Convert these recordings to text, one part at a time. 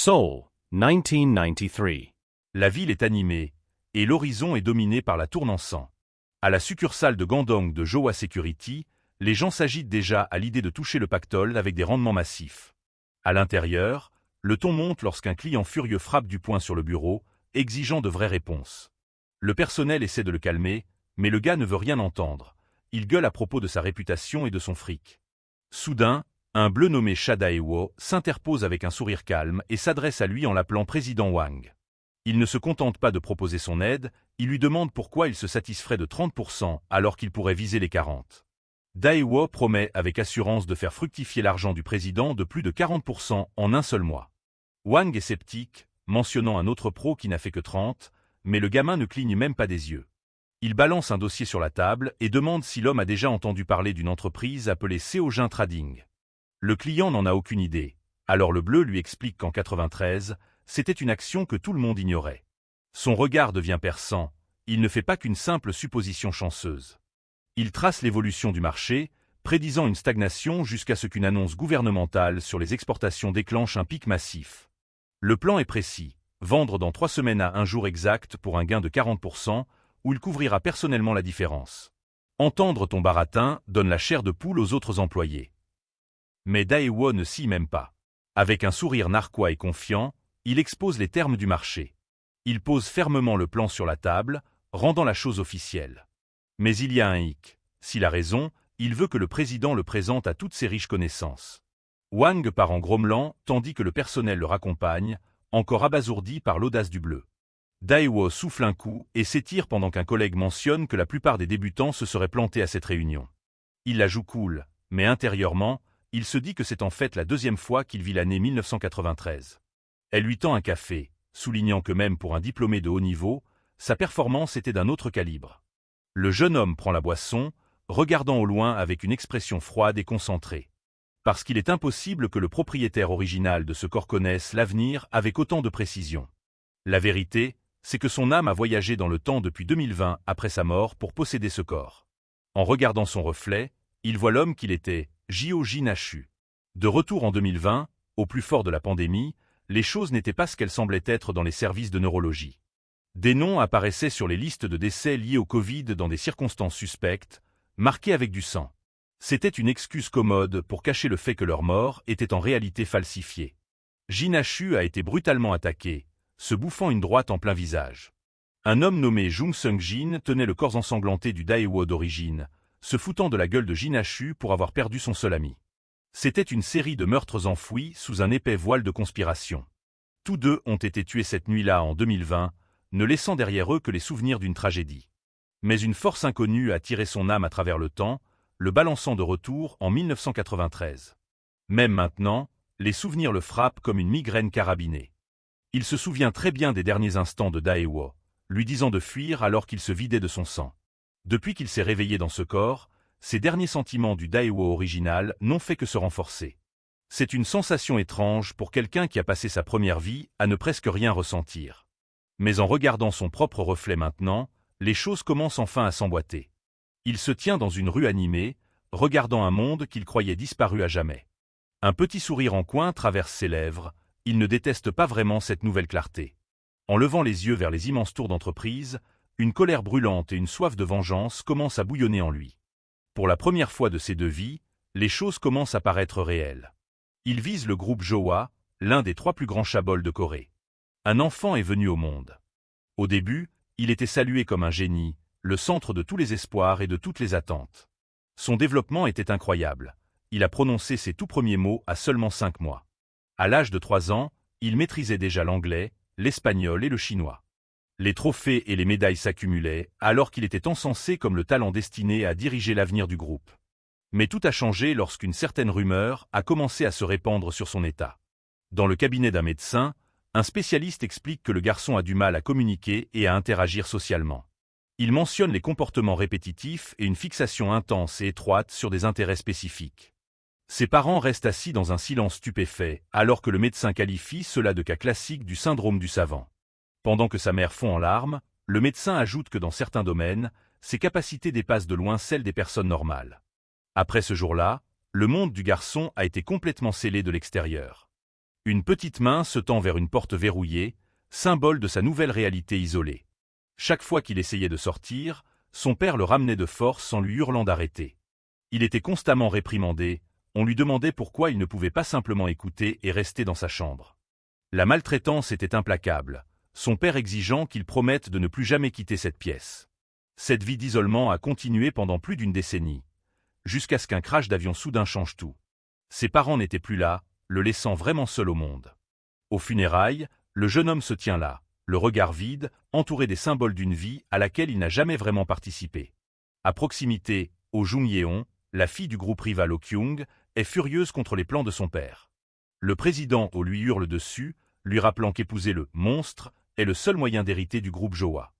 Seoul, 1993. La ville est animée, et l'horizon est dominé par la tourne-encens. À la succursale de Gandong de Jowa Security, les gens s'agitent déjà à l'idée de toucher le pactole avec des rendements massifs. À l'intérieur, le ton monte lorsqu'un client furieux frappe du poing sur le bureau, exigeant de vraies réponses. Le personnel essaie de le calmer, mais le gars ne veut rien entendre. Il gueule à propos de sa réputation et de son fric. Soudain, un bleu nommé Cha Dae-wo s'interpose avec un sourire calme et s'adresse à lui en l'appelant président Wang. Il ne se contente pas de proposer son aide, il lui demande pourquoi il se satisferait de 30% alors qu'il pourrait viser les 40%. Dae-wo promet avec assurance de faire fructifier l'argent du président de plus de 40% en un seul mois. Wang est sceptique, mentionnant un autre pro qui n'a fait que 30, mais le gamin ne cligne même pas des yeux. Il balance un dossier sur la table et demande si l'homme a déjà entendu parler d'une entreprise appelée Seojin Trading. Le client n'en a aucune idée, alors le bleu lui explique qu'en 93, c'était une action que tout le monde ignorait. Son regard devient perçant, il ne fait pas qu'une simple supposition chanceuse. Il trace l'évolution du marché, prédisant une stagnation jusqu'à ce qu'une annonce gouvernementale sur les exportations déclenche un pic massif. Le plan est précis, vendre dans 3 semaines à un jour exact pour un gain de 40%, où il couvrira personnellement la différence. Entendre ton baratin donne la chair de poule aux autres employés. Mais Dae-wo ne scie même pas. Avec un sourire narquois et confiant, il expose les termes du marché. Il pose fermement le plan sur la table, rendant la chose officielle. Mais il y a un hic. S'il a raison, il veut que le président le présente à toutes ses riches connaissances. Wang part en grommelant, tandis que le personnel le raccompagne, encore abasourdi par l'audace du bleu. Dae-wo souffle un coup et s'étire pendant qu'un collègue mentionne que la plupart des débutants se seraient plantés à cette réunion. Il la joue cool, mais intérieurement, il se dit que c'est en fait la deuxième fois qu'il vit l'année 1993. Elle lui tend un café, soulignant que même pour un diplômé de haut niveau, sa performance était d'un autre calibre. Le jeune homme prend la boisson, regardant au loin avec une expression froide et concentrée. Parce qu'il est impossible que le propriétaire original de ce corps connaisse l'avenir avec autant de précision. La vérité, c'est que son âme a voyagé dans le temps depuis 2020 après sa mort pour posséder ce corps. En regardant son reflet, il voit l'homme qu'il était, Jin Nachu. De retour en 2020, au plus fort de la pandémie, les choses n'étaient pas ce qu'elles semblaient être dans les services de neurologie. Des noms apparaissaient sur les listes de décès liés au Covid dans des circonstances suspectes, marqués avec du sang. C'était une excuse commode pour cacher le fait que leur mort était en réalité falsifiée. Jin Nachu a été brutalement attaqué, se bouffant une droite en plein visage. Un homme nommé Jung Seung-jin tenait le corps ensanglanté du Dae-wo d'origine, se foutant de la gueule de Jin Nachu pour avoir perdu son seul ami. C'était une série de meurtres enfouis sous un épais voile de conspiration. Tous deux ont été tués cette nuit-là en 2020, ne laissant derrière eux que les souvenirs d'une tragédie. Mais une force inconnue a tiré son âme à travers le temps, le balançant de retour en 1993. Même maintenant, les souvenirs le frappent comme une migraine carabinée. Il se souvient très bien des derniers instants de Dae-wo, lui disant de fuir alors qu'il se vidait de son sang. Depuis qu'il s'est réveillé dans ce corps, ces derniers sentiments du Dae-wo original n'ont fait que se renforcer. C'est une sensation étrange pour quelqu'un qui a passé sa première vie à ne presque rien ressentir. Mais en regardant son propre reflet maintenant, les choses commencent enfin à s'emboîter. Il se tient dans une rue animée, regardant un monde qu'il croyait disparu à jamais. Un petit sourire en coin traverse ses lèvres, il ne déteste pas vraiment cette nouvelle clarté. En levant les yeux vers les immenses tours d'entreprise, une colère brûlante et une soif de vengeance commencent à bouillonner en lui. Pour la première fois de ses 2 vies, les choses commencent à paraître réelles. Il vise le groupe Jowa, l'un des 3 plus grands chaebols de Corée. Un enfant est venu au monde. Au début, il était salué comme un génie, le centre de tous les espoirs et de toutes les attentes. Son développement était incroyable. Il a prononcé ses tout premiers mots à seulement 5 mois. À l'âge de 3 ans, il maîtrisait déjà l'anglais, l'espagnol et le chinois. Les trophées et les médailles s'accumulaient, alors qu'il était encensé comme le talent destiné à diriger l'avenir du groupe. Mais tout a changé lorsqu'une certaine rumeur a commencé à se répandre sur son état. Dans le cabinet d'un médecin, un spécialiste explique que le garçon a du mal à communiquer et à interagir socialement. Il mentionne les comportements répétitifs et une fixation intense et étroite sur des intérêts spécifiques. Ses parents restent assis dans un silence stupéfait, alors que le médecin qualifie cela de cas classique du syndrome du savant. Pendant que sa mère fond en larmes, le médecin ajoute que dans certains domaines, ses capacités dépassent de loin celles des personnes normales. Après ce jour-là, le monde du garçon a été complètement scellé de l'extérieur. Une petite main se tend vers une porte verrouillée, symbole de sa nouvelle réalité isolée. Chaque fois qu'il essayait de sortir, son père le ramenait de force en lui hurlant d'arrêter. Il était constamment réprimandé, on lui demandait pourquoi il ne pouvait pas simplement écouter et rester dans sa chambre. La maltraitance était implacable, son père exigeant qu'il promette de ne plus jamais quitter cette pièce. Cette vie d'isolement a continué pendant plus d'une décennie, jusqu'à ce qu'un crash d'avion soudain change tout. Ses parents n'étaient plus là, le laissant vraiment seul au monde. Aux funérailles, le jeune homme se tient là, le regard vide, entouré des symboles d'une vie à laquelle il n'a jamais vraiment participé. À proximité, Oh Jung-yeon, la fille du groupe rival Oh Kyung, est furieuse contre les plans de son père. Le président Oh lui hurle dessus, lui rappelant qu'épouser le « monstre » est le seul moyen d'hériter du groupe Joa.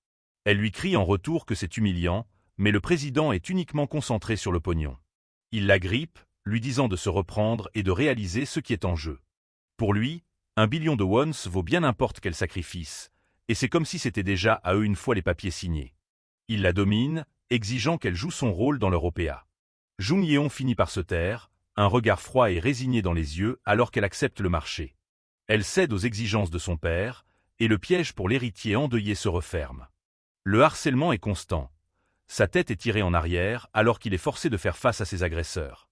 Elle lui crie en retour que c'est humiliant, mais le président est uniquement concentré sur le pognon. Il la grippe, lui disant de se reprendre et de réaliser ce qui est en jeu. Pour lui, 1 billion de wons vaut bien n'importe quel sacrifice, et c'est comme si c'était déjà à eux une fois les papiers signés. Il la domine, exigeant qu'elle joue son rôle dans leur OPA. Jung-yeon finit par se taire, un regard froid et résigné dans les yeux alors qu'elle accepte le marché. Elle cède aux exigences de son père, et le piège pour l'héritier endeuillé se referme. Le harcèlement est constant. Sa tête est tirée en arrière alors qu'il est forcé de faire face à ses agresseurs.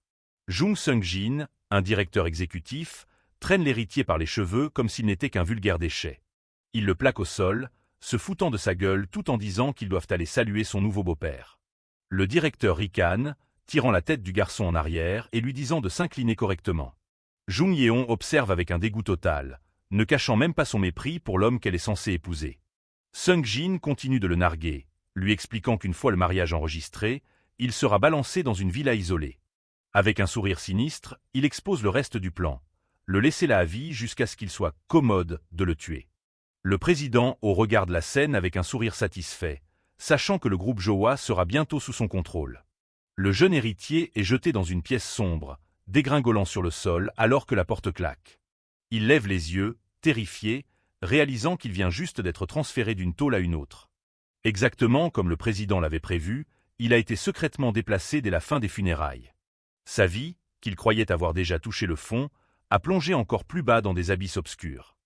Jung Seung-jin, un directeur exécutif, traîne l'héritier par les cheveux comme s'il n'était qu'un vulgaire déchet. Il le plaque au sol, se foutant de sa gueule tout en disant qu'ils doivent aller saluer son nouveau beau-père. Le directeur ricane, tirant la tête du garçon en arrière et lui disant de s'incliner correctement. Jung-yeon observe avec un dégoût total, ne cachant même pas son mépris pour l'homme qu'elle est censée épouser. Seung-jin continue de le narguer, lui expliquant qu'une fois le mariage enregistré, il sera balancé dans une villa isolée. Avec un sourire sinistre, il expose le reste du plan, le laisser là à vie jusqu'à ce qu'il soit commode de le tuer. Le président regarde la scène avec un sourire satisfait, sachant que le groupe Joa sera bientôt sous son contrôle. Le jeune héritier est jeté dans une pièce sombre, dégringolant sur le sol alors que la porte claque. Il lève les yeux, terrifié, réalisant qu'il vient juste d'être transféré d'une tôle à une autre. Exactement comme le président l'avait prévu, il a été secrètement déplacé dès la fin des funérailles. Sa vie, qu'il croyait avoir déjà touché le fond, a plongé encore plus bas dans des abysses obscurs.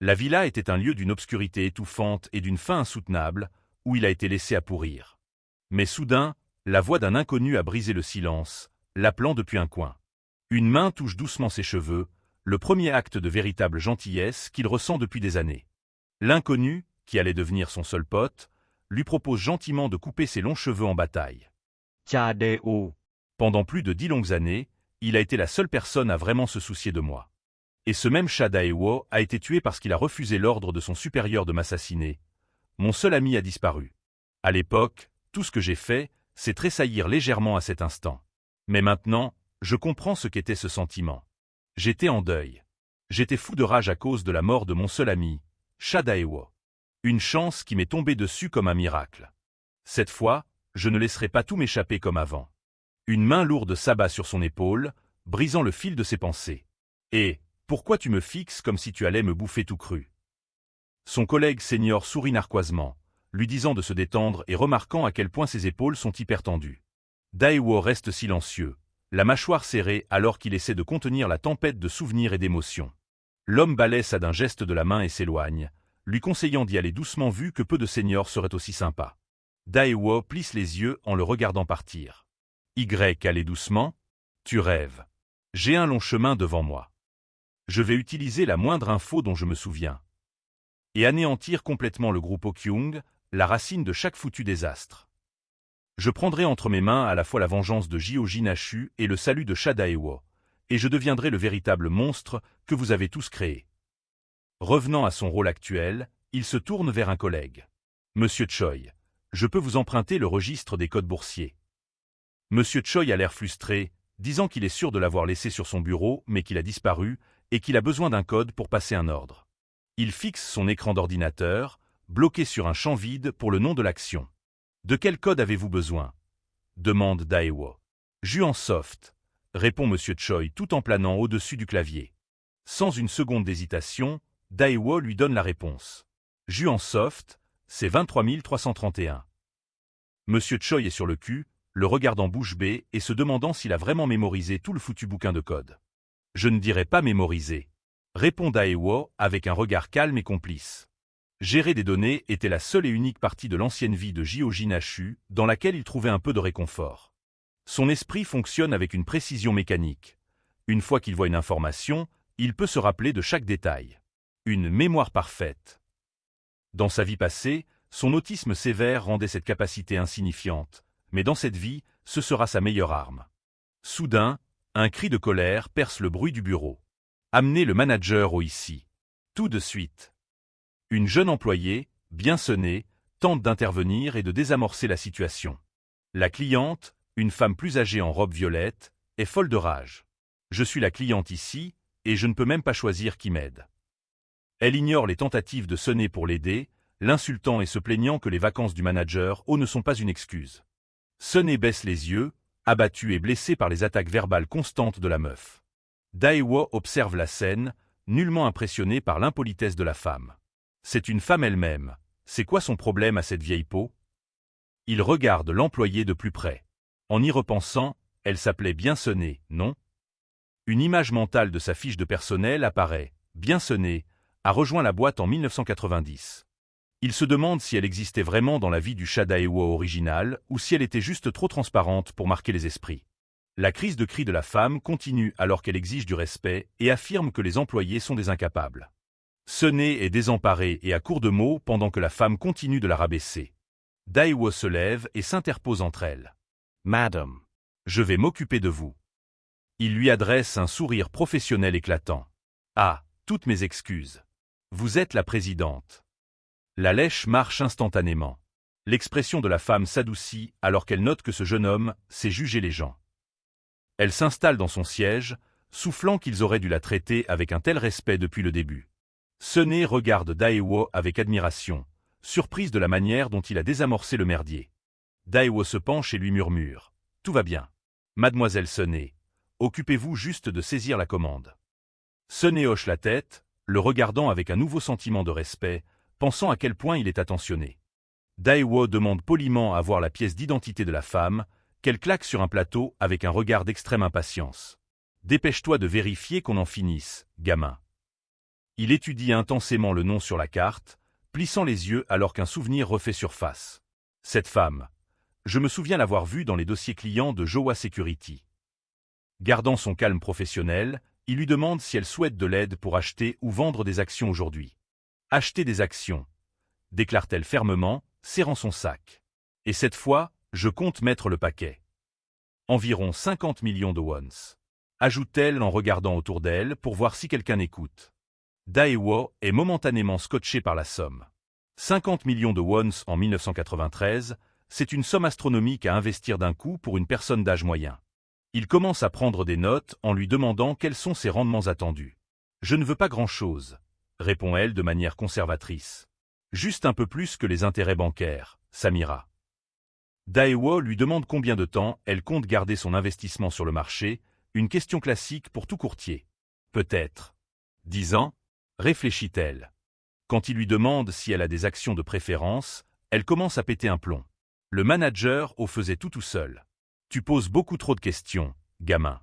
La villa était un lieu d'une obscurité étouffante et d'une faim insoutenable, où il a été laissé à pourrir. Mais soudain, la voix d'un inconnu a brisé le silence, l'appelant depuis un coin. Une main touche doucement ses cheveux, le premier acte de véritable gentillesse qu'il ressent depuis des années. L'inconnu, qui allait devenir son seul pote, lui propose gentiment de couper ses longs cheveux en bataille. Cha-Dae-oh. Pendant plus de 10 longues années, il a été la seule personne à vraiment se soucier de moi. Et ce même Cha Dae-oh a été tué parce qu'il a refusé l'ordre de son supérieur de m'assassiner. Mon seul ami a disparu. À l'époque, tout ce que j'ai fait, c'est tressaillir légèrement à cet instant. Mais maintenant, je comprends ce qu'était ce sentiment. J'étais en deuil. J'étais fou de rage à cause de la mort de mon seul ami, Cha Dae-oh. Une chance qui m'est tombée dessus comme un miracle. Cette fois, je ne laisserai pas tout m'échapper comme avant. Une main lourde s'abat sur son épaule, brisant le fil de ses pensées. Et, pourquoi tu me fixes comme si tu allais me bouffer tout cru? Son collègue senior sourit narquoisement, lui disant de se détendre et remarquant à quel point ses épaules sont hypertendues. Dae-oh reste silencieux, la mâchoire serrée alors qu'il essaie de contenir la tempête de souvenirs et d'émotions. L'homme balaie ça d'un geste de la main et s'éloigne, lui conseillant d'y aller doucement vu que peu de seniors seraient aussi sympas. Dae-oh plisse les yeux en le regardant partir. Allez doucement? Tu rêves. J'ai un long chemin devant moi. Je vais utiliser la moindre info dont je me souviens. Et anéantir complètement le groupe Oh Kyung, la racine de chaque foutu désastre. Je prendrai entre mes mains à la fois la vengeance de Jin-Achu et le salut de Cha Dae-oh, et je deviendrai le véritable monstre que vous avez tous créé. Revenant à son rôle actuel, il se tourne vers un collègue. Monsieur Choi, je peux vous emprunter le registre des codes boursiers. Monsieur Choi a l'air frustré, disant qu'il est sûr de l'avoir laissé sur son bureau mais qu'il a disparu et qu'il a besoin d'un code pour passer un ordre. Il fixe son écran d'ordinateur, bloqué sur un champ vide pour le nom de l'action. De quel code avez-vous besoin? Demande Dae-oh. Juansoft, répond Monsieur Choi tout en planant au-dessus du clavier. Sans une seconde d'hésitation, Dae-oh lui donne la réponse. Juansoft, c'est 23 331. Monsieur Choi est sur le cul, le regardant bouche bée et se demandant s'il a vraiment mémorisé tout le foutu bouquin de code. Je ne dirais pas mémorisé. répond Daewoo avec un regard calme et complice. Gérer des données était la seule et unique partie de l'ancienne vie de Jyo Jin-Achu dans laquelle il trouvait un peu de réconfort. Son esprit fonctionne avec une précision mécanique. Une fois qu'il voit une information, il peut se rappeler de chaque détail. Une mémoire parfaite. Dans sa vie passée, son autisme sévère rendait cette capacité insignifiante, mais dans cette vie, ce sera sa meilleure arme. Soudain, un cri de colère perce le bruit du bureau. Amenez le manager au ici. Tout de suite. Une jeune employée, bien sonnée, tente d'intervenir et de désamorcer la situation. La cliente, une femme plus âgée en robe violette, est folle de rage. Je suis la cliente ici, et je ne peux même pas choisir qui m'aide. Elle ignore les tentatives de sonner pour l'aider, l'insultant et se plaignant que les vacances du manager ne sont pas une excuse. Sonné baisse les yeux, abattu et blessé par les attaques verbales constantes de la meuf. Daewoo observe la scène, nullement impressionné par l'impolitesse de la femme. C'est une femme elle-même. C'est quoi son problème à cette vieille peau? Il regarde l'employée de plus près. En y repensant, elle s'appelait Bien Sonnée, non? Une image mentale de sa fiche de personnel apparaît. Bien Sonnée a rejoint la boîte en 1990. Il se demande si elle existait vraiment dans la vie du chat Daewoo original ou si elle était juste trop transparente pour marquer les esprits. La crise de cris de la femme continue alors qu'elle exige du respect et affirme que les employés sont des incapables. Sonnée est désemparée et à court de mots pendant que la femme continue de la rabaisser. Daewoo se lève et s'interpose entre elles. « Madame. Je vais m'occuper de vous. » Il lui adresse un sourire professionnel éclatant. « Ah, toutes mes excuses. Vous êtes la présidente. » La lèche marche instantanément. L'expression de la femme s'adoucit alors qu'elle note que ce jeune homme sait juger les gens. Elle s'installe dans son siège, soufflant qu'ils auraient dû la traiter avec un tel respect depuis le début. Sonnée regarde Daewoo avec admiration, surprise de la manière dont il a désamorcé le merdier. Daewoo se penche et lui murmure. « Tout va bien. Mademoiselle Sonnée, occupez-vous juste de saisir la commande. » Sonnée hoche la tête, le regardant avec un nouveau sentiment de respect, pensant à quel point il est attentionné. Daewoo demande poliment à voir la pièce d'identité de la femme, qu'elle claque sur un plateau avec un regard d'extrême impatience. « Dépêche-toi de vérifier qu'on en finisse, gamin. » Il étudie intensément le nom sur la carte, plissant les yeux alors qu'un souvenir refait surface. Cette femme. Je me souviens l'avoir vue dans les dossiers clients de Jowa Security. Gardant son calme professionnel, il lui demande si elle souhaite de l'aide pour acheter ou vendre des actions aujourd'hui. Acheter des actions, déclare-t-elle fermement, serrant son sac. Et cette fois, je compte mettre le paquet. Environ 50 millions de wons. Ajoute-t-elle en regardant autour d'elle pour voir si quelqu'un écoute. Daewoo est momentanément scotché par la somme. 50 millions de wons en 1993, c'est une somme astronomique à investir d'un coup pour une personne d'âge moyen. Il commence à prendre des notes en lui demandant quels sont ses rendements attendus. « Je ne veux pas grand-chose », répond-elle de manière conservatrice. « Juste un peu plus que les intérêts bancaires, Samira. » Daewoo lui demande combien de temps elle compte garder son investissement sur le marché, une question classique pour tout courtier. « Peut-être 10 ans ?» réfléchit-elle. Quand il lui demande si elle a des actions de préférence, elle commence à péter un plomb. Le manager faisait tout seul. « Tu poses beaucoup trop de questions, gamin. »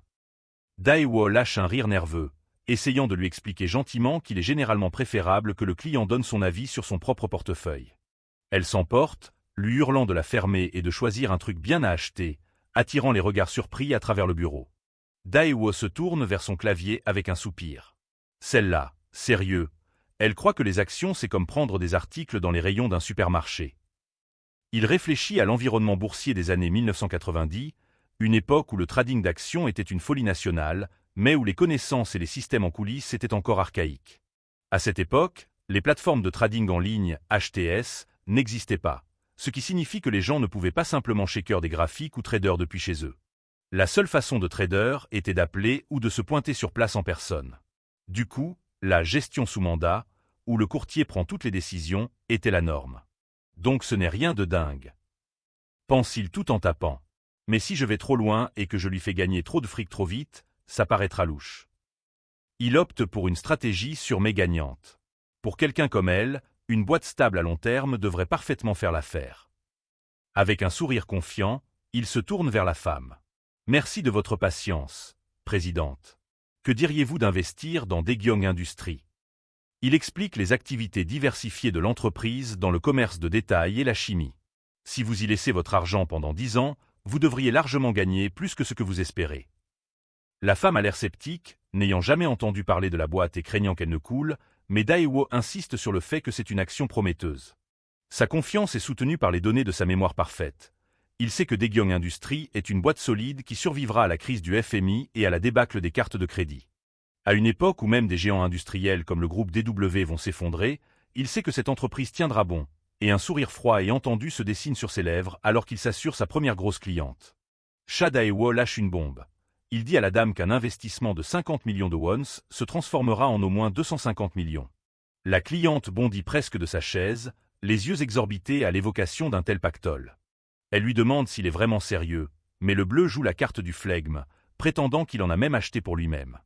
Daewoo lâche un rire nerveux, essayant de lui expliquer gentiment qu'il est généralement préférable que le client donne son avis sur son propre portefeuille. Elle s'emporte, lui hurlant de la fermer et de choisir un truc bien à acheter, attirant les regards surpris à travers le bureau. Daewoo se tourne vers son clavier avec un soupir. Celle-là, sérieux, elle croit que les actions c'est comme prendre des articles dans les rayons d'un supermarché. Il réfléchit à l'environnement boursier des années 1990, une époque où le trading d'actions était une folie nationale, mais où les connaissances et les systèmes en coulisses étaient encore archaïques. À cette époque, les plateformes de trading en ligne, HTS, n'existaient pas, ce qui signifie que les gens ne pouvaient pas simplement checker des graphiques ou traders depuis chez eux. La seule façon de trader était d'appeler ou de se pointer sur place en personne. Du coup, la gestion sous mandat, où le courtier prend toutes les décisions, était la norme. Donc ce n'est rien de dingue. Pense-t-il tout en tapant. Mais si je vais trop loin et que je lui fais gagner trop de fric trop vite, ça paraîtra louche. Il opte pour une stratégie sûrement gagnante. Pour quelqu'un comme elle, une boîte stable à long terme devrait parfaitement faire l'affaire. Avec un sourire confiant, il se tourne vers la femme. « Merci de votre patience, présidente. Que diriez-vous d'investir dans Daegyong Industries? Il explique les activités diversifiées de l'entreprise dans le commerce de détail et la chimie. Si vous y laissez votre argent pendant 10 ans, vous devriez largement gagner plus que ce que vous espérez. La femme a l'air sceptique, n'ayant jamais entendu parler de la boîte et craignant qu'elle ne coule, mais Daewoo insiste sur le fait que c'est une action prometteuse. Sa confiance est soutenue par les données de sa mémoire parfaite. Il sait que Daegyong Industries est une boîte solide qui survivra à la crise du FMI et à la débâcle des cartes de crédit. À une époque où même des géants industriels comme le groupe DW vont s'effondrer, il sait que cette entreprise tiendra bon, et un sourire froid et entendu se dessine sur ses lèvres alors qu'il s'assure sa première grosse cliente. Cha Daewoo lâche une bombe. Il dit à la dame qu'un investissement de 50 millions de wons se transformera en au moins 250 millions. La cliente bondit presque de sa chaise, les yeux exorbités à l'évocation d'un tel pactole. Elle lui demande s'il est vraiment sérieux, mais le bleu joue la carte du flegme, prétendant qu'il en a même acheté pour lui-même.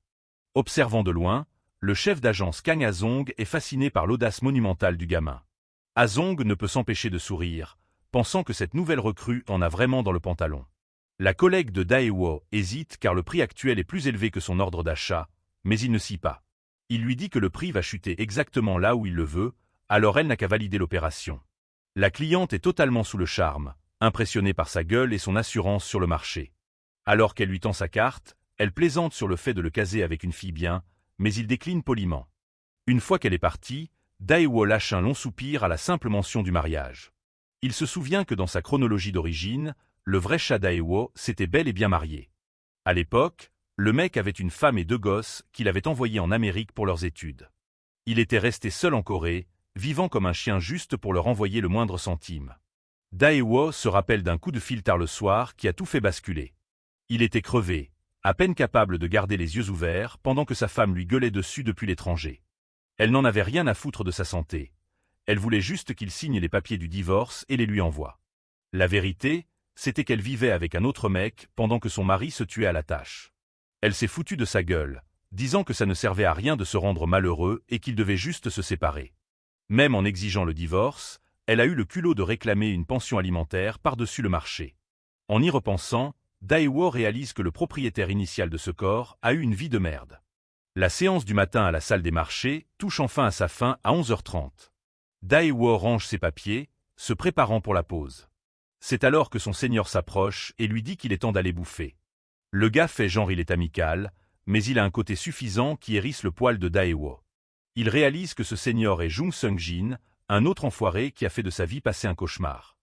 Observant de loin, le chef d'agence Kang Azong est fasciné par l'audace monumentale du gamin. Azong ne peut s'empêcher de sourire, pensant que cette nouvelle recrue en a vraiment dans le pantalon. La collègue de Daewoo hésite car le prix actuel est plus élevé que son ordre d'achat, mais il ne scie pas. Il lui dit que le prix va chuter exactement là où il le veut, alors elle n'a qu'à valider l'opération. La cliente est totalement sous le charme, impressionnée par sa gueule et son assurance sur le marché. Alors qu'elle lui tend sa carte, elle plaisante sur le fait de le caser avec une fille bien, mais il décline poliment. Une fois qu'elle est partie, Daewoo lâche un long soupir à la simple mention du mariage. Il se souvient que dans sa chronologie d'origine, le vrai Cha Daewoo s'était bel et bien marié. À l'époque, le mec avait une femme et 2 gosses qu'il avait envoyés en Amérique pour leurs études. Il était resté seul en Corée, vivant comme un chien juste pour leur envoyer le moindre centime. Daewoo se rappelle d'un coup de fil tard le soir qui a tout fait basculer. Il était crevé, à peine capable de garder les yeux ouverts pendant que sa femme lui gueulait dessus depuis l'étranger. Elle n'en avait rien à foutre de sa santé. Elle voulait juste qu'il signe les papiers du divorce et les lui envoie. La vérité, c'était qu'elle vivait avec un autre mec pendant que son mari se tuait à la tâche. Elle s'est foutue de sa gueule, disant que ça ne servait à rien de se rendre malheureux et qu'il devait juste se séparer. Même en exigeant le divorce, elle a eu le culot de réclamer une pension alimentaire par-dessus le marché. En y repensant, Daewoo réalise que le propriétaire initial de ce corps a eu une vie de merde. La séance du matin à la salle des marchés touche enfin à sa fin à 11h30. Daewoo range ses papiers, se préparant pour la pause. C'est alors que son seigneur s'approche et lui dit qu'il est temps d'aller bouffer. Le gars fait genre il est amical, mais il a un côté suffisant qui hérisse le poil de Daewoo. Il réalise que ce seigneur est Jung Seung-jin, un autre enfoiré qui a fait de sa vie passer un cauchemar.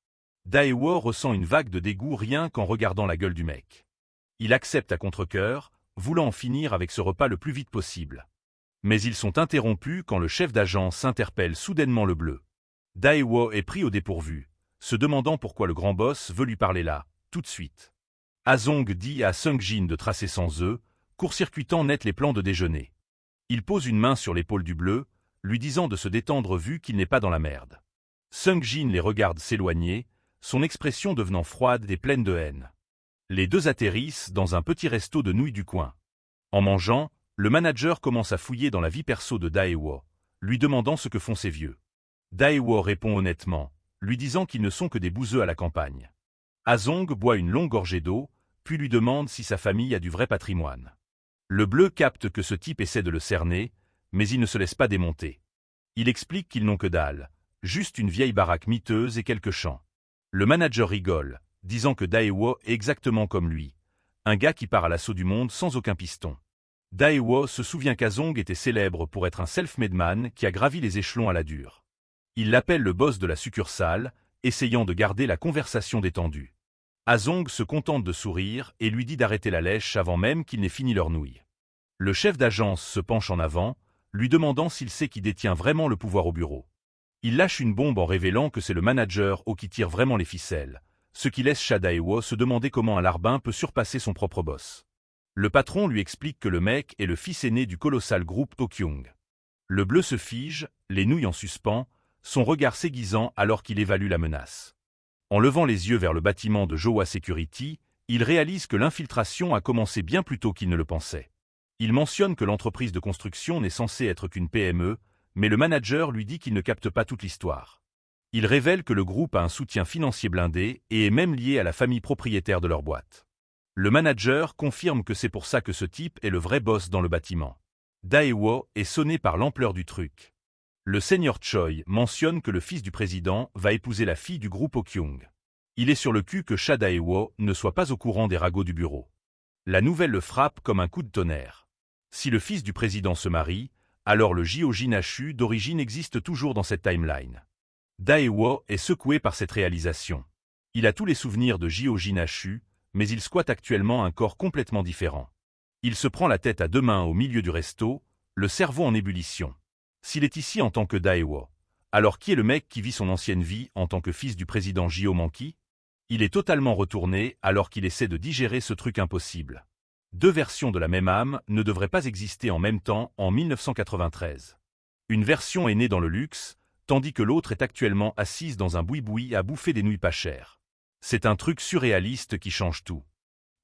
Daewoo ressent une vague de dégoût rien qu'en regardant la gueule du mec. Il accepte à contre-cœur, voulant en finir avec ce repas le plus vite possible. Mais ils sont interrompus quand le chef d'agence interpelle soudainement le bleu. Daewoo est pris au dépourvu, se demandant pourquoi le grand boss veut lui parler là, tout de suite. Azong dit à Seung-jin de tracer sans eux, court-circuitant net les plans de déjeuner. Il pose une main sur l'épaule du bleu, lui disant de se détendre vu qu'il n'est pas dans la merde. Seung-jin les regarde s'éloigner, son expression devenant froide et pleine de haine. Les deux atterrissent dans un petit resto de nouilles du coin. En mangeant, le manager commence à fouiller dans la vie perso de Daewoo, lui demandant ce que font ses vieux. Daewoo répond honnêtement, lui disant qu'ils ne sont que des bouseux à la campagne. Azong boit une longue gorgée d'eau, puis lui demande si sa famille a du vrai patrimoine. Le bleu capte que ce type essaie de le cerner, mais il ne se laisse pas démonter. Il explique qu'ils n'ont que dalle, juste une vieille baraque miteuse et quelques champs. Le manager rigole, disant que Daewoo est exactement comme lui, un gars qui part à l'assaut du monde sans aucun piston. Daewoo se souvient qu'Azong était célèbre pour être un self-made man qui a gravi les échelons à la dure. Il l'appelle le boss de la succursale, essayant de garder la conversation détendue. Azong se contente de sourire et lui dit d'arrêter la lèche avant même qu'il n'ait fini leur nouille. Le chef d'agence se penche en avant, lui demandant s'il sait qui détient vraiment le pouvoir au bureau. Il lâche une bombe en révélant que c'est le manager qui tire vraiment les ficelles, ce qui laisse Cha Daewoo se demander comment un larbin peut surpasser son propre boss. Le patron lui explique que le mec est le fils aîné du colossal groupe Tokyung. Le bleu se fige, les nouilles en suspens, son regard s'aiguisant alors qu'il évalue la menace. En levant les yeux vers le bâtiment de Jowa Security, il réalise que l'infiltration a commencé bien plus tôt qu'il ne le pensait. Il mentionne que l'entreprise de construction n'est censée être qu'une PME, mais le manager lui dit qu'il ne capte pas toute l'histoire. Il révèle que le groupe a un soutien financier blindé et est même lié à la famille propriétaire de leur boîte. Le manager confirme que c'est pour ça que ce type est le vrai boss dans le bâtiment. Daewoo est sonné par l'ampleur du truc. Le seigneur Choi mentionne que le fils du président va épouser la fille du groupe Okyung. Il est sur le cul que Cha Daewoo ne soit pas au courant des ragots du bureau. La nouvelle le frappe comme un coup de tonnerre. Si le fils du président se marie, alors le Jin-Achu d'origine existe toujours dans cette timeline. Daewoo est secoué par cette réalisation. Il a tous les souvenirs de Jin-Achu, mais il squatte actuellement un corps complètement différent. Il se prend la tête à deux mains au milieu du resto, le cerveau en ébullition. S'il est ici en tant que Daewoo, alors qui est le mec qui vit son ancienne vie en tant que fils du président Jio-Manki? Il est totalement retourné alors qu'il essaie de digérer ce truc impossible. Deux versions de la même âme ne devraient pas exister en même temps en 1993. Une version est née dans le luxe, tandis que l'autre est actuellement assise dans un boui-boui à bouffer des nouilles pas chères. C'est un truc surréaliste qui change tout.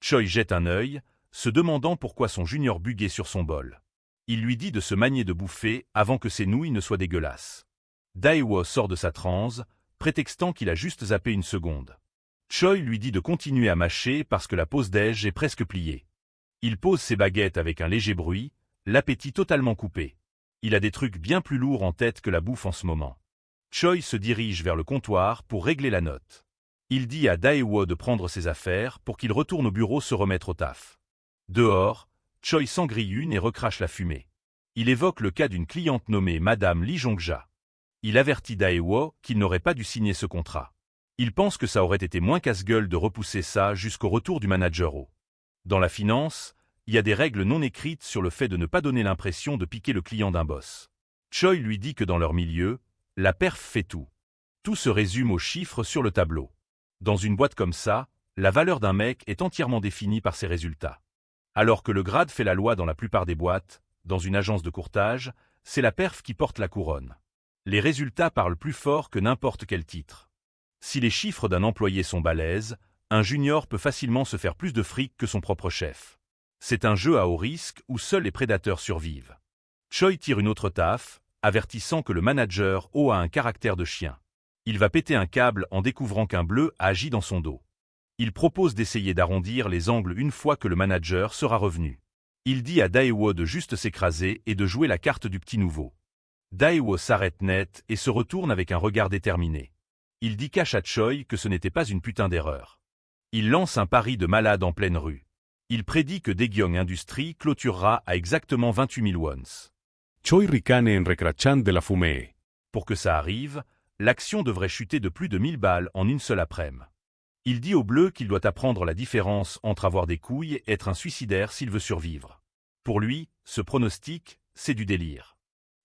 Choi jette un œil, se demandant pourquoi son junior buguait sur son bol. Il lui dit de se manier de bouffer avant que ses nouilles ne soient dégueulasses. Daewoo sort de sa transe, prétextant qu'il a juste zappé une seconde. Choi lui dit de continuer à mâcher parce que la pause déj est presque pliée. Il pose ses baguettes avec un léger bruit, l'appétit totalement coupé. Il a des trucs bien plus lourds en tête que la bouffe en ce moment. Choi se dirige vers le comptoir pour régler la note. Il dit à Daewoo de prendre ses affaires pour qu'il retourne au bureau se remettre au taf. Dehors, Choi s'en grille une et recrache la fumée. Il évoque le cas d'une cliente nommée Madame Lee Jongja. Il avertit Daewoo qu'il n'aurait pas dû signer ce contrat. Il pense que ça aurait été moins casse-gueule de repousser ça jusqu'au retour du manager O. Dans la finance, il y a des règles non écrites sur le fait de ne pas donner l'impression de piquer le client d'un boss. Choi lui dit que dans leur milieu, la perf fait tout. Tout se résume aux chiffres sur le tableau. Dans une boîte comme ça, la valeur d'un mec est entièrement définie par ses résultats. Alors que le grade fait la loi dans la plupart des boîtes, dans une agence de courtage, c'est la perf qui porte la couronne. Les résultats parlent plus fort que n'importe quel titre. Si les chiffres d'un employé sont balèzes, un junior peut facilement se faire plus de fric que son propre chef. C'est un jeu à haut risque où seuls les prédateurs survivent. Choi tire une autre taffe, avertissant que le manager O a un caractère de chien. Il va péter un câble en découvrant qu'un bleu agit dans son dos. Il propose d'essayer d'arrondir les angles une fois que le manager sera revenu. Il dit à Daewoo de juste s'écraser et de jouer la carte du petit nouveau. Daewoo s'arrête net et se retourne avec un regard déterminé. Il dit cash à Choi que ce n'était pas une putain d'erreur. Il lance un pari de malade en pleine rue. Il prédit que Daegyong Industries clôturera à exactement 28 000 wons. Choi ricane en recrachant de la fumée. Pour que ça arrive, l'action devrait chuter de plus de 1000 balles en une seule après-midi. Il dit au bleu qu'il doit apprendre la différence entre avoir des couilles et être un suicidaire s'il veut survivre. Pour lui, ce pronostic, c'est du délire.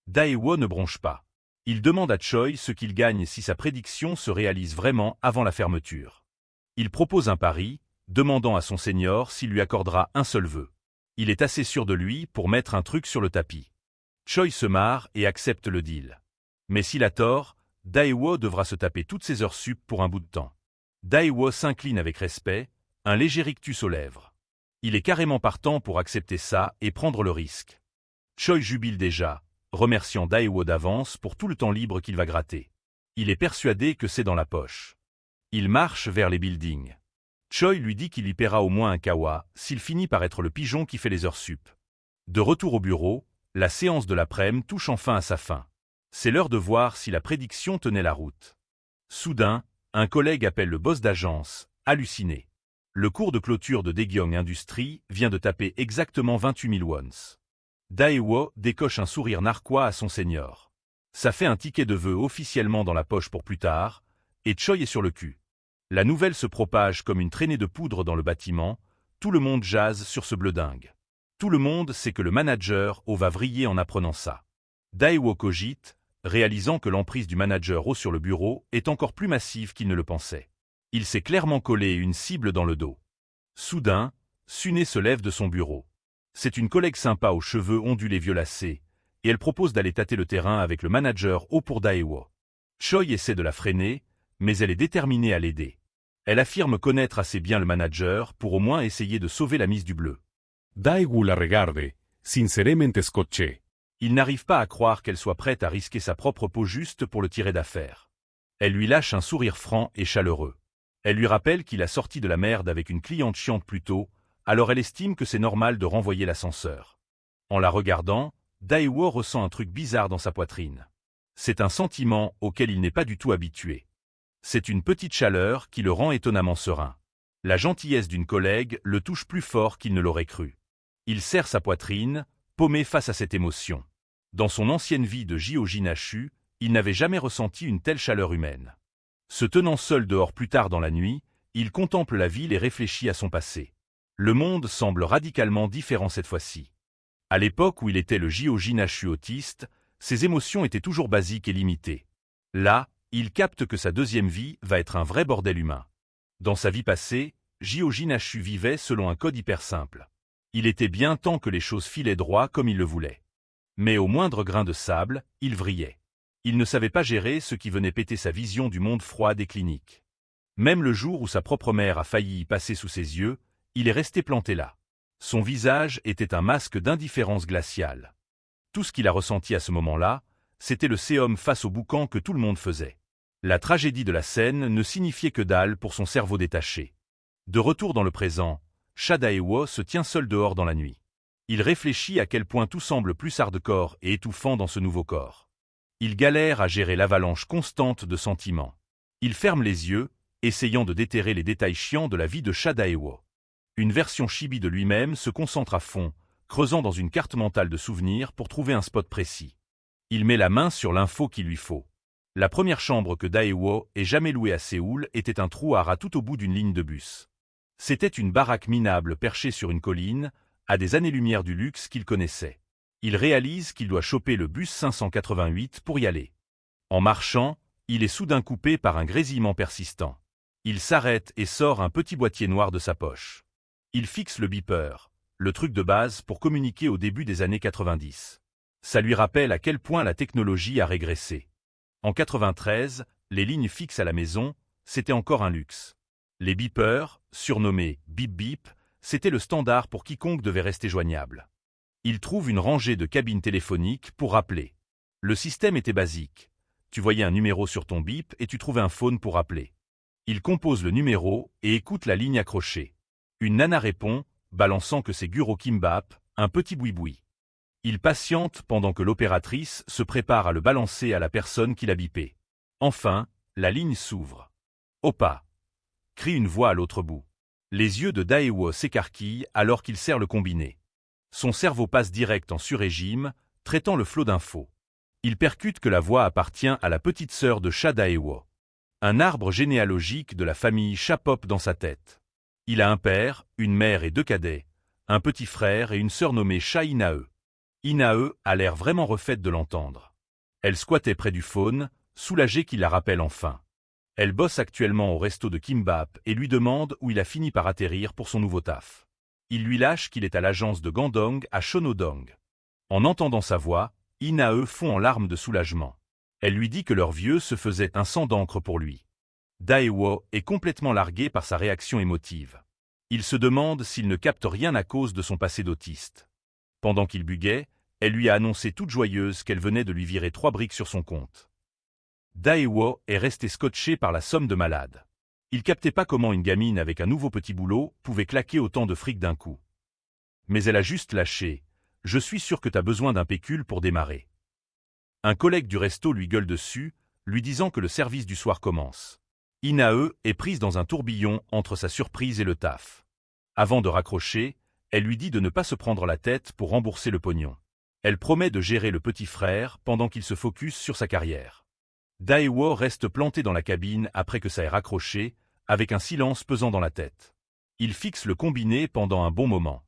Daewoo ne bronche pas. Il demande à Choi ce qu'il gagne si sa prédiction se réalise vraiment avant la fermeture. Il propose un pari, demandant à son senior s'il lui accordera un seul vœu. Il est assez sûr de lui pour mettre un truc sur le tapis. Choi se marre et accepte le deal. Mais s'il a tort, Daewoo devra se taper toutes ses heures sup pour un bout de temps. Daewoo s'incline avec respect, un léger rictus aux lèvres. Il est carrément partant pour accepter ça et prendre le risque. Choi jubile déjà, remerciant Daewoo d'avance pour tout le temps libre qu'il va gratter. Il est persuadé que c'est dans la poche. Il marche vers les buildings. Choi lui dit qu'il y paiera au moins un kawa s'il finit par être le pigeon qui fait les heures sup. De retour au bureau, la séance de l'après-midi touche enfin à sa fin. C'est l'heure de voir si la prédiction tenait la route. Soudain, un collègue appelle le boss d'agence, halluciné. Le cours de clôture de Daegyong Industries vient de taper exactement 28 000 wons. Daewoo décoche un sourire narquois à son senior. Ça fait un ticket de vœux officiellement dans la poche pour plus tard, et Choi est sur le cul. La nouvelle se propage comme une traînée de poudre dans le bâtiment, tout le monde jase sur ce bleu dingue. Tout le monde sait que le manager O va vriller en apprenant ça. Daewoo cogite, réalisant que l'emprise du manager O sur le bureau est encore plus massive qu'il ne le pensait. Il s'est clairement collé une cible dans le dos. Soudain, Sune se lève de son bureau. C'est une collègue sympa aux cheveux ondulés violacés, et elle propose d'aller tâter le terrain avec le manager O pour Daewoo. Choi essaie de la freiner, mais elle est déterminée à l'aider. Elle affirme connaître assez bien le manager pour au moins essayer de sauver la mise du bleu. Daewoo la regarde, sinceramente scotché. Il n'arrive pas à croire qu'elle soit prête à risquer sa propre peau juste pour le tirer d'affaire. Elle lui lâche un sourire franc et chaleureux. Elle lui rappelle qu'il a sorti de la merde avec une cliente chiante plus tôt, alors elle estime que c'est normal de renvoyer l'ascenseur. En la regardant, Daewoo ressent un truc bizarre dans sa poitrine. C'est un sentiment auquel il n'est pas du tout habitué. C'est une petite chaleur qui le rend étonnamment serein. La gentillesse d'une collègue le touche plus fort qu'il ne l'aurait cru. Il serre sa poitrine, paumé face à cette émotion. Dans son ancienne vie de JOJinashu, il n'avait jamais ressenti une telle chaleur humaine. Se tenant seul dehors plus tard dans la nuit, il contemple la ville et réfléchit à son passé. Le monde semble radicalement différent cette fois-ci. À l'époque où il était le JOJinashu autiste, ses émotions étaient toujours basiques et limitées. Là, il capte que sa deuxième vie va être un vrai bordel humain. Dans sa vie passée, JOJinashu vivait selon un code hyper simple. Il était bien tant que les choses filaient droit comme il le voulait. Mais au moindre grain de sable, il vrillait. Il ne savait pas gérer ce qui venait péter sa vision du monde froid et clinique. Même le jour où sa propre mère a failli y passer sous ses yeux, il est resté planté là. Son visage était un masque d'indifférence glaciale. Tout ce qu'il a ressenti à ce moment-là, c'était le séum face au boucan que tout le monde faisait. La tragédie de la scène ne signifiait que dalle pour son cerveau détaché. De retour dans le présent, Daewoo se tient seul dehors dans la nuit. Il réfléchit à quel point tout semble plus hardcore et étouffant dans ce nouveau corps. Il galère à gérer l'avalanche constante de sentiments. Il ferme les yeux, essayant de déterrer les détails chiants de la vie de Daewoo. Une version chibi de lui-même se concentre à fond, creusant dans une carte mentale de souvenirs pour trouver un spot précis. Il met la main sur l'info qu'il lui faut. La première chambre que Daewoo ait jamais louée à Séoul était un trou à rats tout au bout d'une ligne de bus. C'était une baraque minable perchée sur une colline, à des années-lumière du luxe qu'il connaissait. Il réalise qu'il doit choper le bus 588 pour y aller. En marchant, il est soudain coupé par un grésillement persistant. Il s'arrête et sort un petit boîtier noir de sa poche. Il fixe le beeper, le truc de base pour communiquer au début des années 90. Ça lui rappelle à quel point la technologie a régressé. En 93, les lignes fixes à la maison, c'était encore un luxe. Les beepers, surnommés Beep Beep, c'était le standard pour quiconque devait rester joignable. Il trouve une rangée de cabines téléphoniques pour rappeler. Le système était basique. Tu voyais un numéro sur ton bip et tu trouvais un phone pour rappeler. Il compose le numéro et écoute la ligne accrochée. Une nana répond, balançant que c'est Guro Kimbap, un petit boui-boui. Il patiente pendant que l'opératrice se prépare à le balancer à la personne qui l'a bipé. Enfin, la ligne s'ouvre. « Opa !» crie une voix à l'autre bout. Les yeux de Daewoo s'écarquillent alors qu'il serre le combiné. Son cerveau passe direct en sur-régime, traitant le flot d'infos. Il percute que la voix appartient à la petite sœur de Daewoo. Un arbre généalogique de la famille Chapop dans sa tête. Il a un père, une mère et 2 cadets, un petit frère et une sœur nommée Inae. Inae a l'air vraiment refaite de l'entendre. Elle squattait près du faune, soulagée qu'il la rappelle enfin. Elle bosse actuellement au resto de Kimbap et lui demande où il a fini par atterrir pour son nouveau taf. Il lui lâche qu'il est à l'agence de Gandong à Shonodong. En entendant sa voix, Inae fond en larmes de soulagement. Elle lui dit que leur vieux se faisait un sang d'encre pour lui. Daewoo est complètement largué par sa réaction émotive. Il se demande s'il ne capte rien à cause de son passé d'autiste. Pendant qu'il buguait, elle lui a annoncé toute joyeuse qu'elle venait de lui virer 3 briques sur son compte. Daewoo est resté scotché par la somme de malade. Il captait pas comment une gamine avec un nouveau petit boulot pouvait claquer autant de fric d'un coup. Mais elle a juste lâché. « Je suis sûr que t'as besoin d'un pécule pour démarrer. » Un collègue du resto lui gueule dessus, lui disant que le service du soir commence. Inae est prise dans un tourbillon entre sa surprise et le taf. Avant de raccrocher, elle lui dit de ne pas se prendre la tête pour rembourser le pognon. Elle promet de gérer le petit frère pendant qu'il se focus sur sa carrière. Daewoo reste planté dans la cabine après que ça ait raccroché, avec un silence pesant dans la tête. Il fixe le combiné pendant un bon moment.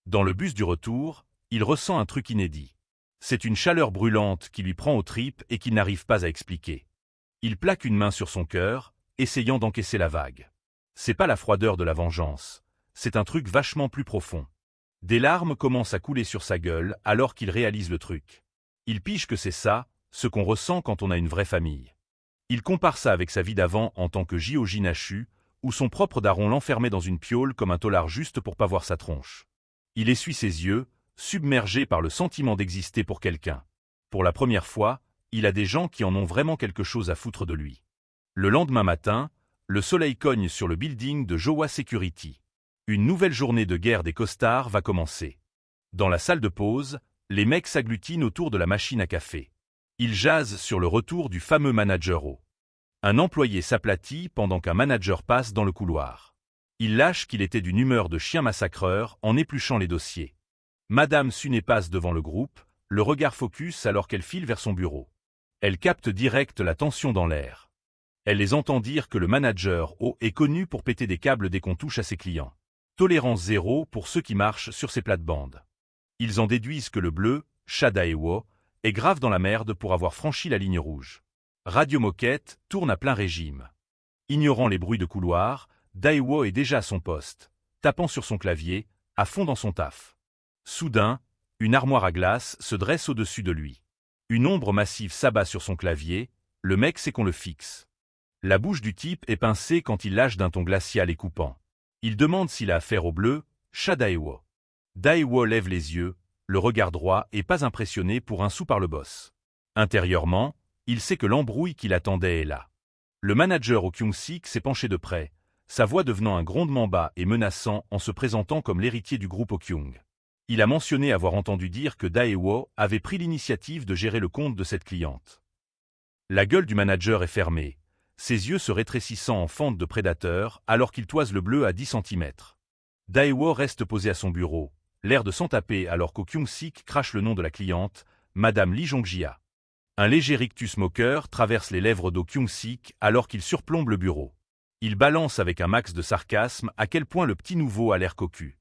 Dans le bus du retour, il ressent un truc inédit. C'est une chaleur brûlante qui lui prend aux tripes et qu'il n'arrive pas à expliquer. Il plaque une main sur son cœur, essayant d'encaisser la vague. C'est pas la froideur de la vengeance, c'est un truc vachement plus profond. Des larmes commencent à couler sur sa gueule alors qu'il réalise le truc. Il pige que c'est ça, ce qu'on ressent quand on a une vraie famille. Il compare ça avec sa vie d'avant en tant que JOJinashu, où son propre daron l'enfermait dans une piole comme un tôlard juste pour pas voir sa tronche. Il essuie ses yeux, submergé par le sentiment d'exister pour quelqu'un. Pour la première fois, il a des gens qui en ont vraiment quelque chose à foutre de lui. Le lendemain matin, le soleil cogne sur le building de Jowa Security. Une nouvelle journée de guerre des costards va commencer. Dans la salle de pause, les mecs s'agglutinent autour de la machine à café. Ils jasent sur le retour du fameux manager O. Un employé s'aplatit pendant qu'un manager passe dans le couloir. Il lâche qu'il était d'une humeur de chien massacreur en épluchant les dossiers. Madame Suné passe devant le groupe, le regard focus alors qu'elle file vers son bureau. Elle capte direct la tension dans l'air. Elle les entend dire que le manager O est connu pour péter des câbles dès qu'on touche à ses clients. Tolérance zéro pour ceux qui marchent sur ses plates-bandes. Ils en déduisent que le bleu, Shadaewo, est grave dans la merde pour avoir franchi la ligne rouge. Radio Moquette tourne à plein régime. Ignorant les bruits de couloir, Daewo est déjà à son poste, tapant sur son clavier, à fond dans son taf. Soudain, une armoire à glace se dresse au-dessus de lui. Une ombre massive s'abat sur son clavier, le mec sait qu'on le fixe. La bouche du type est pincée quand il lâche d'un ton glacial et coupant. Il demande s'il a affaire au bleu, Shadaewo. Daewo lève les yeux, le regard droit et pas impressionné pour un sou par le boss. Intérieurement, il sait que l'embrouille qui l'attendait est là. Le manager au Kyung-sik s'est penché de près, sa voix devenant un grondement bas et menaçant en se présentant comme l'héritier du groupe Kyung. Il a mentionné avoir entendu dire que Daewo avait pris l'initiative de gérer le compte de cette cliente. La gueule du manager est fermée, ses yeux se rétrécissant en fente de prédateur alors qu'il toise le bleu à 10 cm. Daewo reste posé à son bureau, l'air de s'en taper alors qu'au Kyung-sik crache le nom de la cliente, Madame Lee Jong-jia. Un léger rictus moqueur traverse les lèvres d'O Kyung-sik alors qu'il surplombe le bureau. Il balance avec un max de sarcasme à quel point le petit nouveau a l'air cocu.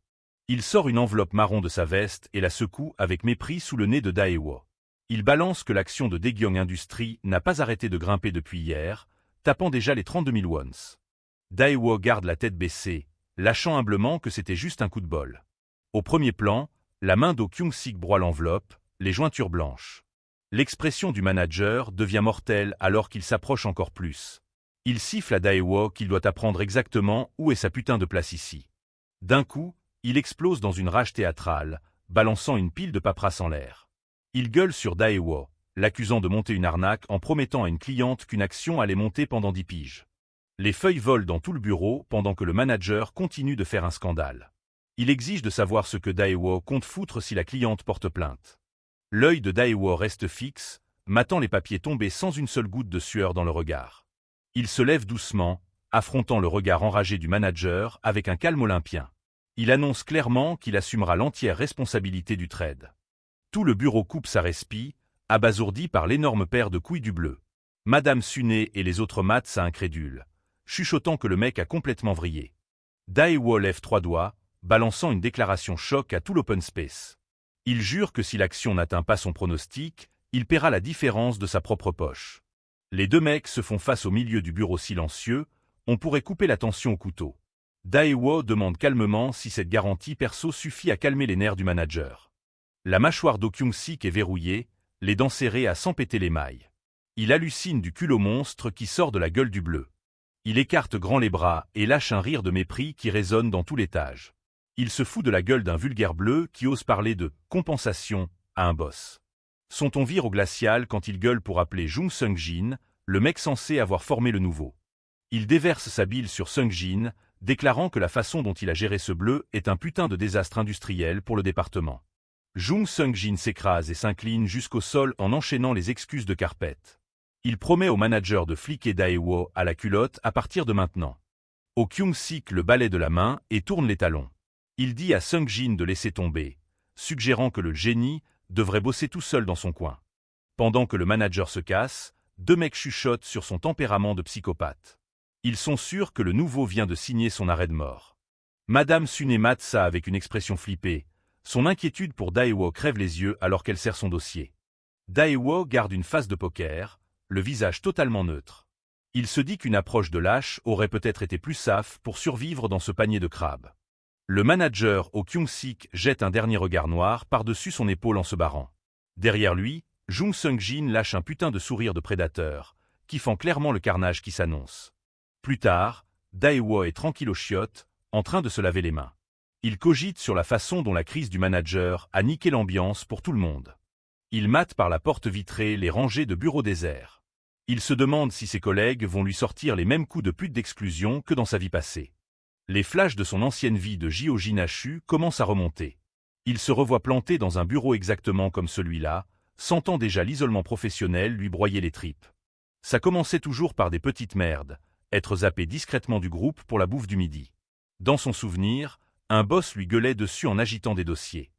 Il sort une enveloppe marron de sa veste et la secoue avec mépris sous le nez de Daewo. Il balance que l'action de Daegyong Industries n'a pas arrêté de grimper depuis hier, tapant déjà les 32 000 wons. Daewo garde la tête baissée, lâchant humblement que c'était juste un coup de bol. Au premier plan, la main d'O Kyung-sik broie l'enveloppe, les jointures blanches. L'expression du manager devient mortelle alors qu'il s'approche encore plus. Il siffle à Daewo qu'il doit apprendre exactement où est sa putain de place ici. D'un coup, il explose dans une rage théâtrale, balançant une pile de paperasse en l'air. Il gueule sur Daewo, l'accusant de monter une arnaque en promettant à une cliente qu'une action allait monter pendant 10 piges. Les feuilles volent dans tout le bureau pendant que le manager continue de faire un scandale. Il exige de savoir ce que Daewo compte foutre si la cliente porte plainte. L'œil de Daewo reste fixe, matant les papiers tomber sans une seule goutte de sueur dans le regard. Il se lève doucement, affrontant le regard enragé du manager avec un calme olympien. Il annonce clairement qu'il assumera l'entière responsabilité du trade. Tout le bureau coupe sa respi, abasourdi par l'énorme paire de couilles du bleu. Madame Suné et les autres maths incrédules, chuchotant que le mec a complètement vrillé. Daewo lève 3 doigts, balançant une déclaration choc à tout l'open space. Il jure que si l'action n'atteint pas son pronostic, il paiera la différence de sa propre poche. Les deux mecs se font face au milieu du bureau silencieux, on pourrait couper la tension au couteau. Daewo demande calmement si cette garantie perso suffit à calmer les nerfs du manager. La mâchoire d'O Kyung-sik est verrouillée, les dents serrées à s'en péter les mailles. Il hallucine du culot monstre qui sort de la gueule du bleu. Il écarte grand les bras et lâche un rire de mépris qui résonne dans tout l'étage. Il se fout de la gueule d'un vulgaire bleu qui ose parler de « compensation » à un boss. Son ton vire au glacial quand il gueule pour appeler Jung Sung-jin, le mec censé avoir formé le nouveau. Il déverse sa bile sur Sung-jin, déclarant que la façon dont il a géré ce bleu est un putain de désastre industriel pour le département. Jung Sung-jin s'écrase et s'incline jusqu'au sol en enchaînant les excuses de carpette. Il promet au manager de fliquer Daewo à la culotte à partir de maintenant. Au Kyung-sik le balai de la main et tourne les talons. Il dit à Sung-jin de laisser tomber, suggérant que le génie devrait bosser tout seul dans son coin. Pendant que le manager se casse, deux mecs chuchotent sur son tempérament de psychopathe. Ils sont sûrs que le nouveau vient de signer son arrêt de mort. Madame Suné mate ça avec une expression flippée. Son inquiétude pour Daewo crève les yeux alors qu'elle serre son dossier. Daewo garde une face de poker, le visage totalement neutre. Il se dit qu'une approche de lâche aurait peut-être été plus safe pour survivre dans ce panier de crabes. Le manager au Kyung-sik jette un dernier regard noir par-dessus son épaule en se barrant. Derrière lui, Jung Sung-jin lâche un putain de sourire de prédateur, qui fend clairement le carnage qui s'annonce. Plus tard, Daewo est tranquille aux chiottes, en train de se laver les mains. Il cogite sur la façon dont la crise du manager a niqué l'ambiance pour tout le monde. Il mate par la porte vitrée les rangées de bureaux déserts. Il se demande si ses collègues vont lui sortir les mêmes coups de pute d'exclusion que dans sa vie passée. Les flashs de son ancienne vie de Jyo Jin-Achu commencent à remonter. Il se revoit planté dans un bureau exactement comme celui-là, sentant déjà l'isolement professionnel lui broyer les tripes. Ça commençait toujours par des petites merdes, être zappé discrètement du groupe pour la bouffe du midi. Dans son souvenir, un boss lui gueulait dessus en agitant des dossiers.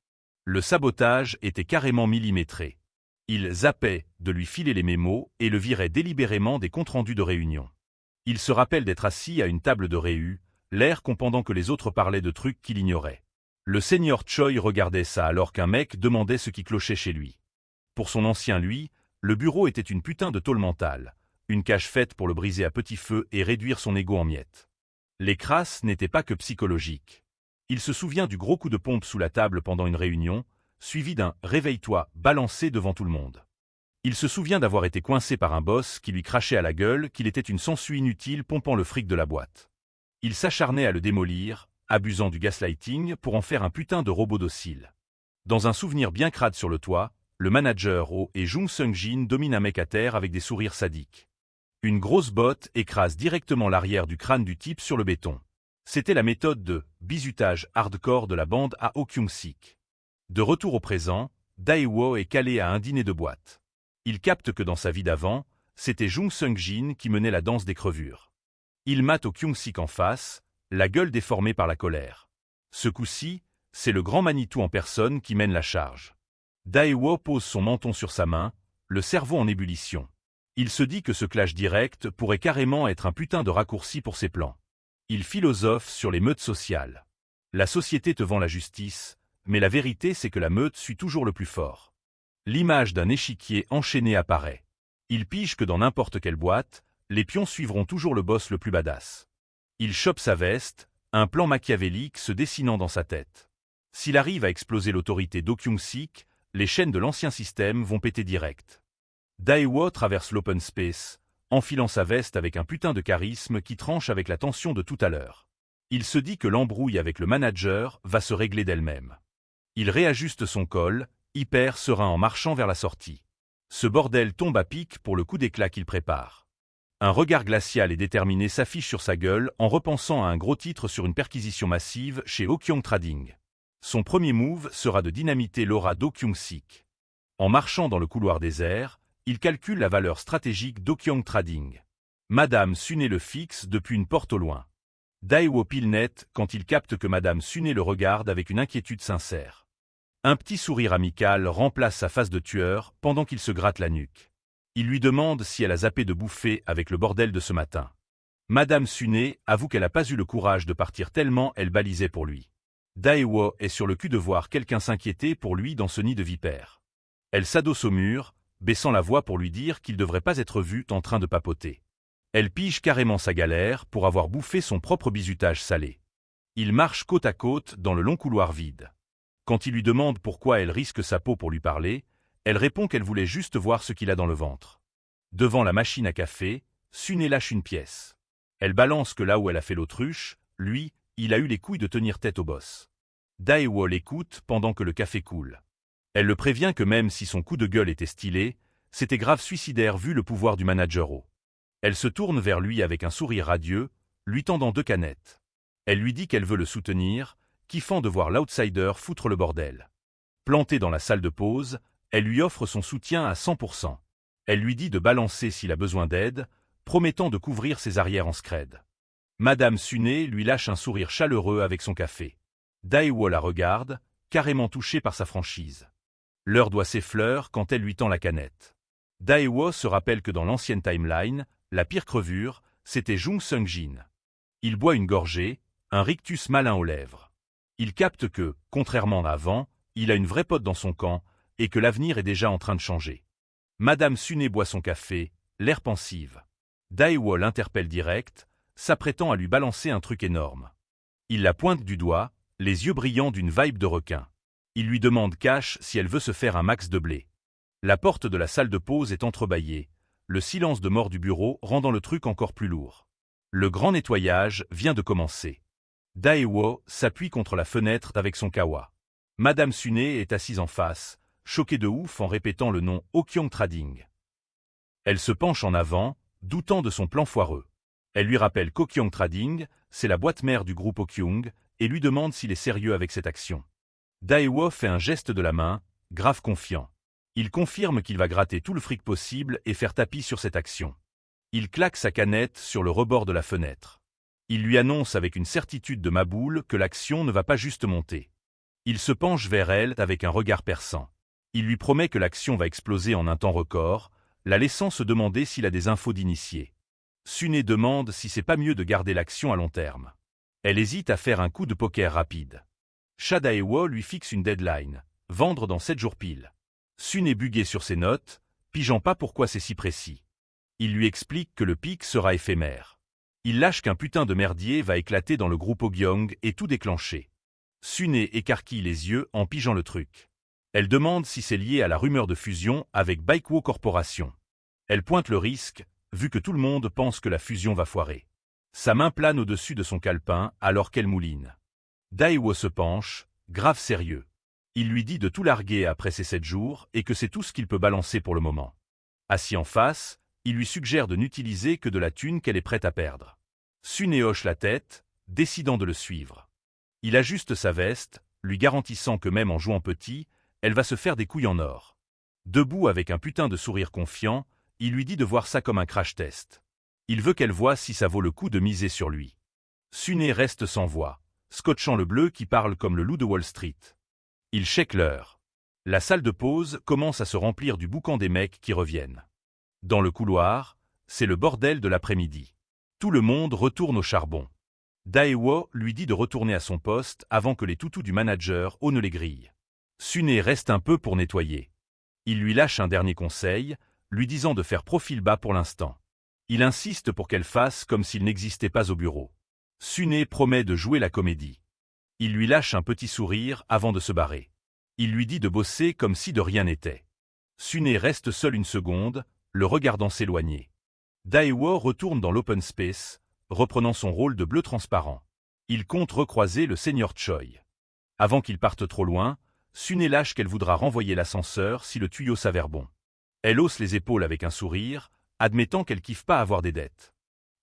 Le sabotage était carrément millimétré. Il zappait de lui filer les mémos et le virait délibérément des comptes rendus de réunion. Il se rappelle d'être assis à une table de réu, l'air con pendant que les autres parlaient de trucs qu'il ignorait. Le seigneur Choi regardait ça alors qu'un mec demandait ce qui clochait chez lui. Pour son ancien lui, le bureau était une putain de tôle mentale, une cage faite pour le briser à petit feu et réduire son ego en miettes. Les crasses n'étaient pas que psychologiques. Il se souvient du gros coup de pompe sous la table pendant une réunion, suivi d'un « réveille-toi » balancé devant tout le monde. Il se souvient d'avoir été coincé par un boss qui lui crachait à la gueule qu'il était une sangsue inutile pompant le fric de la boîte. Il s'acharnait à le démolir, abusant du gaslighting pour en faire un putain de robot docile. Dans un souvenir bien crade sur le toit, le manager Oh et Jung Seung-jin dominent un mec à terre avec des sourires sadiques. Une grosse botte écrase directement l'arrière du crâne du type sur le béton. C'était la méthode de bizutage hardcore de la bande à Oh Kyung-sik. De retour au présent, Dae-woo est calé à un dîner de boîte. Il capte que dans sa vie d'avant, c'était Jung Seung-jin qui menait la danse des crevures. Il mate Oh Kyung-sik en face, la gueule déformée par la colère. Ce coup-ci, c'est le grand Manitou en personne qui mène la charge. Dae-woo pose son menton sur sa main, le cerveau en ébullition. Il se dit que ce clash direct pourrait carrément être un putain de raccourci pour ses plans. Il philosophe sur les meutes sociales. La société te vend la justice, mais la vérité c'est que la meute suit toujours le plus fort. L'image d'un échiquier enchaîné apparaît. Il pige que dans n'importe quelle boîte, les pions suivront toujours le boss le plus badass. Il chope sa veste, un plan machiavélique se dessinant dans sa tête. S'il arrive à exploser l'autorité d'Oh Kyung-sik, les chaînes de l'ancien système vont péter direct. Dae-woo traverse l'open space, enfilant sa veste avec un putain de charisme qui tranche avec la tension de tout à l'heure. Il se dit que l'embrouille avec le manager va se régler d'elle-même. Il réajuste son col, hyper serein en marchant vers la sortie. Ce bordel tombe à pic pour le coup d'éclat qu'il prépare. Un regard glacial et déterminé s'affiche sur sa gueule en repensant à un gros titre sur une perquisition massive chez Oh Kyung Trading. Son premier move sera de dynamiter l'aura d'Oh Kyung-sik. En marchant dans le couloir désert, il calcule la valeur stratégique d'Oh Kyung Trading. Madame Suné le fixe depuis une porte au loin. Dae-woo pile net quand il capte que Madame Suné le regarde avec une inquiétude sincère. Un petit sourire amical remplace sa face de tueur pendant qu'il se gratte la nuque. Il lui demande si elle a zappé de bouffer avec le bordel de ce matin. Madame Suné avoue qu'elle n'a pas eu le courage de partir tellement elle balisait pour lui. Dae-woo est sur le cul de voir quelqu'un s'inquiéter pour lui dans ce nid de vipères. Elle s'adosse au mur, baissant la voix pour lui dire qu'il ne devrait pas être vu en train de papoter. Elle pige carrément sa galère pour avoir bouffé son propre bizutage salé. Ils marchent côte à côte dans le long couloir vide. Quand il lui demande pourquoi elle risque sa peau pour lui parler, elle répond qu'elle voulait juste voir ce qu'il a dans le ventre. Devant la machine à café, Suné lâche une pièce. Elle balance que là où elle a fait l'autruche, lui, il a eu les couilles de tenir tête au boss. Dae-woo l'écoute pendant que le café coule. Elle le prévient que même si son coup de gueule était stylé, c'était grave suicidaire vu le pouvoir du manager Oh. Elle se tourne vers lui avec un sourire radieux, lui tendant 2 canettes. Elle lui dit qu'elle veut le soutenir, kiffant de voir l'outsider foutre le bordel. Plantée dans la salle de pause, elle lui offre son soutien à 100%. Elle lui dit de balancer s'il a besoin d'aide, promettant de couvrir ses arrières en scred. Madame Suné lui lâche un sourire chaleureux avec son café. Dae-woo la regarde, carrément touché par sa franchise. L'heure doit ses fleurs quand elle lui tend la canette. Dae-woo se rappelle que dans l'ancienne timeline, la pire crevure, c'était Jung Seung-jin. Il boit une gorgée, un rictus malin aux lèvres. Il capte que, contrairement à avant, il a une vraie pote dans son camp, et que l'avenir est déjà en train de changer. Madame Suné boit son café, l'air pensive. Dae-woo l'interpelle direct, s'apprêtant à lui balancer un truc énorme. Il la pointe du doigt, les yeux brillants d'une vibe de requin. Il lui demande cash si elle veut se faire un max de blé. La porte de la salle de pause est entrebâillée, le silence de mort du bureau rendant le truc encore plus lourd. Le grand nettoyage vient de commencer. Dae-woo s'appuie contre la fenêtre avec son kawa. Madame Suné est assise en face, choquée de ouf en répétant le nom Oh Kyung Trading. Elle se penche en avant, doutant de son plan foireux. Elle lui rappelle qu'Okyung Trading, c'est la boîte mère du groupe Okyung, et lui demande s'il est sérieux avec cette action. Daewoo fait un geste de la main, grave confiant. Il confirme qu'il va gratter tout le fric possible et faire tapis sur cette action. Il claque sa canette sur le rebord de la fenêtre. Il lui annonce avec une certitude de Maboule que l'action ne va pas juste monter. Il se penche vers elle avec un regard perçant. Il lui promet que l'action va exploser en un temps record, la laissant se demander s'il a des infos d'initié. Sune demande si c'est pas mieux de garder l'action à long terme. Elle hésite à faire un coup de poker rapide. Daewoo lui fixe une deadline, vendre dans 7 jours pile. Sune est bugué sur ses notes, pigeant pas pourquoi c'est si précis. Il lui explique que le pic sera éphémère. Il lâche qu'un putain de merdier va éclater dans le groupe Okyung et tout déclencher. Sune écarquille les yeux en pigeant le truc. Elle demande si c'est lié à la rumeur de fusion avec Baekwo Corporation. Elle pointe le risque, vu que tout le monde pense que la fusion va foirer. Sa main plane au-dessus de son calepin alors qu'elle mouline. Daewoo se penche, grave sérieux. Il lui dit de tout larguer après ces 7 jours et que c'est tout ce qu'il peut balancer pour le moment. Assis en face, il lui suggère de n'utiliser que de la thune qu'elle est prête à perdre. Sune hoche la tête, décidant de le suivre. Il ajuste sa veste, lui garantissant que même en jouant petit, elle va se faire des couilles en or. Debout avec un putain de sourire confiant, il lui dit de voir ça comme un crash test. Il veut qu'elle voie si ça vaut le coup de miser sur lui. Sune reste sans voix, scotchant le bleu qui parle comme le loup de Wall Street. Il check l'heure. La salle de pause commence à se remplir du boucan des mecs qui reviennent. Dans le couloir, c'est le bordel de l'après-midi. Tout le monde retourne au charbon. Daewoo lui dit de retourner à son poste avant que les toutous du manager ne les grillent. Sune reste un peu pour nettoyer. Il lui lâche un dernier conseil, lui disant de faire profil bas pour l'instant. Il insiste pour qu'elle fasse comme s'il n'existait pas au bureau. Sune promet de jouer la comédie. Il lui lâche un petit sourire avant de se barrer. Il lui dit de bosser comme si de rien n'était. Sune reste seul une seconde, le regardant s'éloigner. Daewoo retourne dans l'open space, reprenant son rôle de bleu transparent. Il compte recroiser le seigneur Choi. Avant qu'il parte trop loin, Sune lâche qu'elle voudra renvoyer l'ascenseur si le tuyau s'avère bon. Elle hausse les épaules avec un sourire, admettant qu'elle kiffe pas avoir des dettes.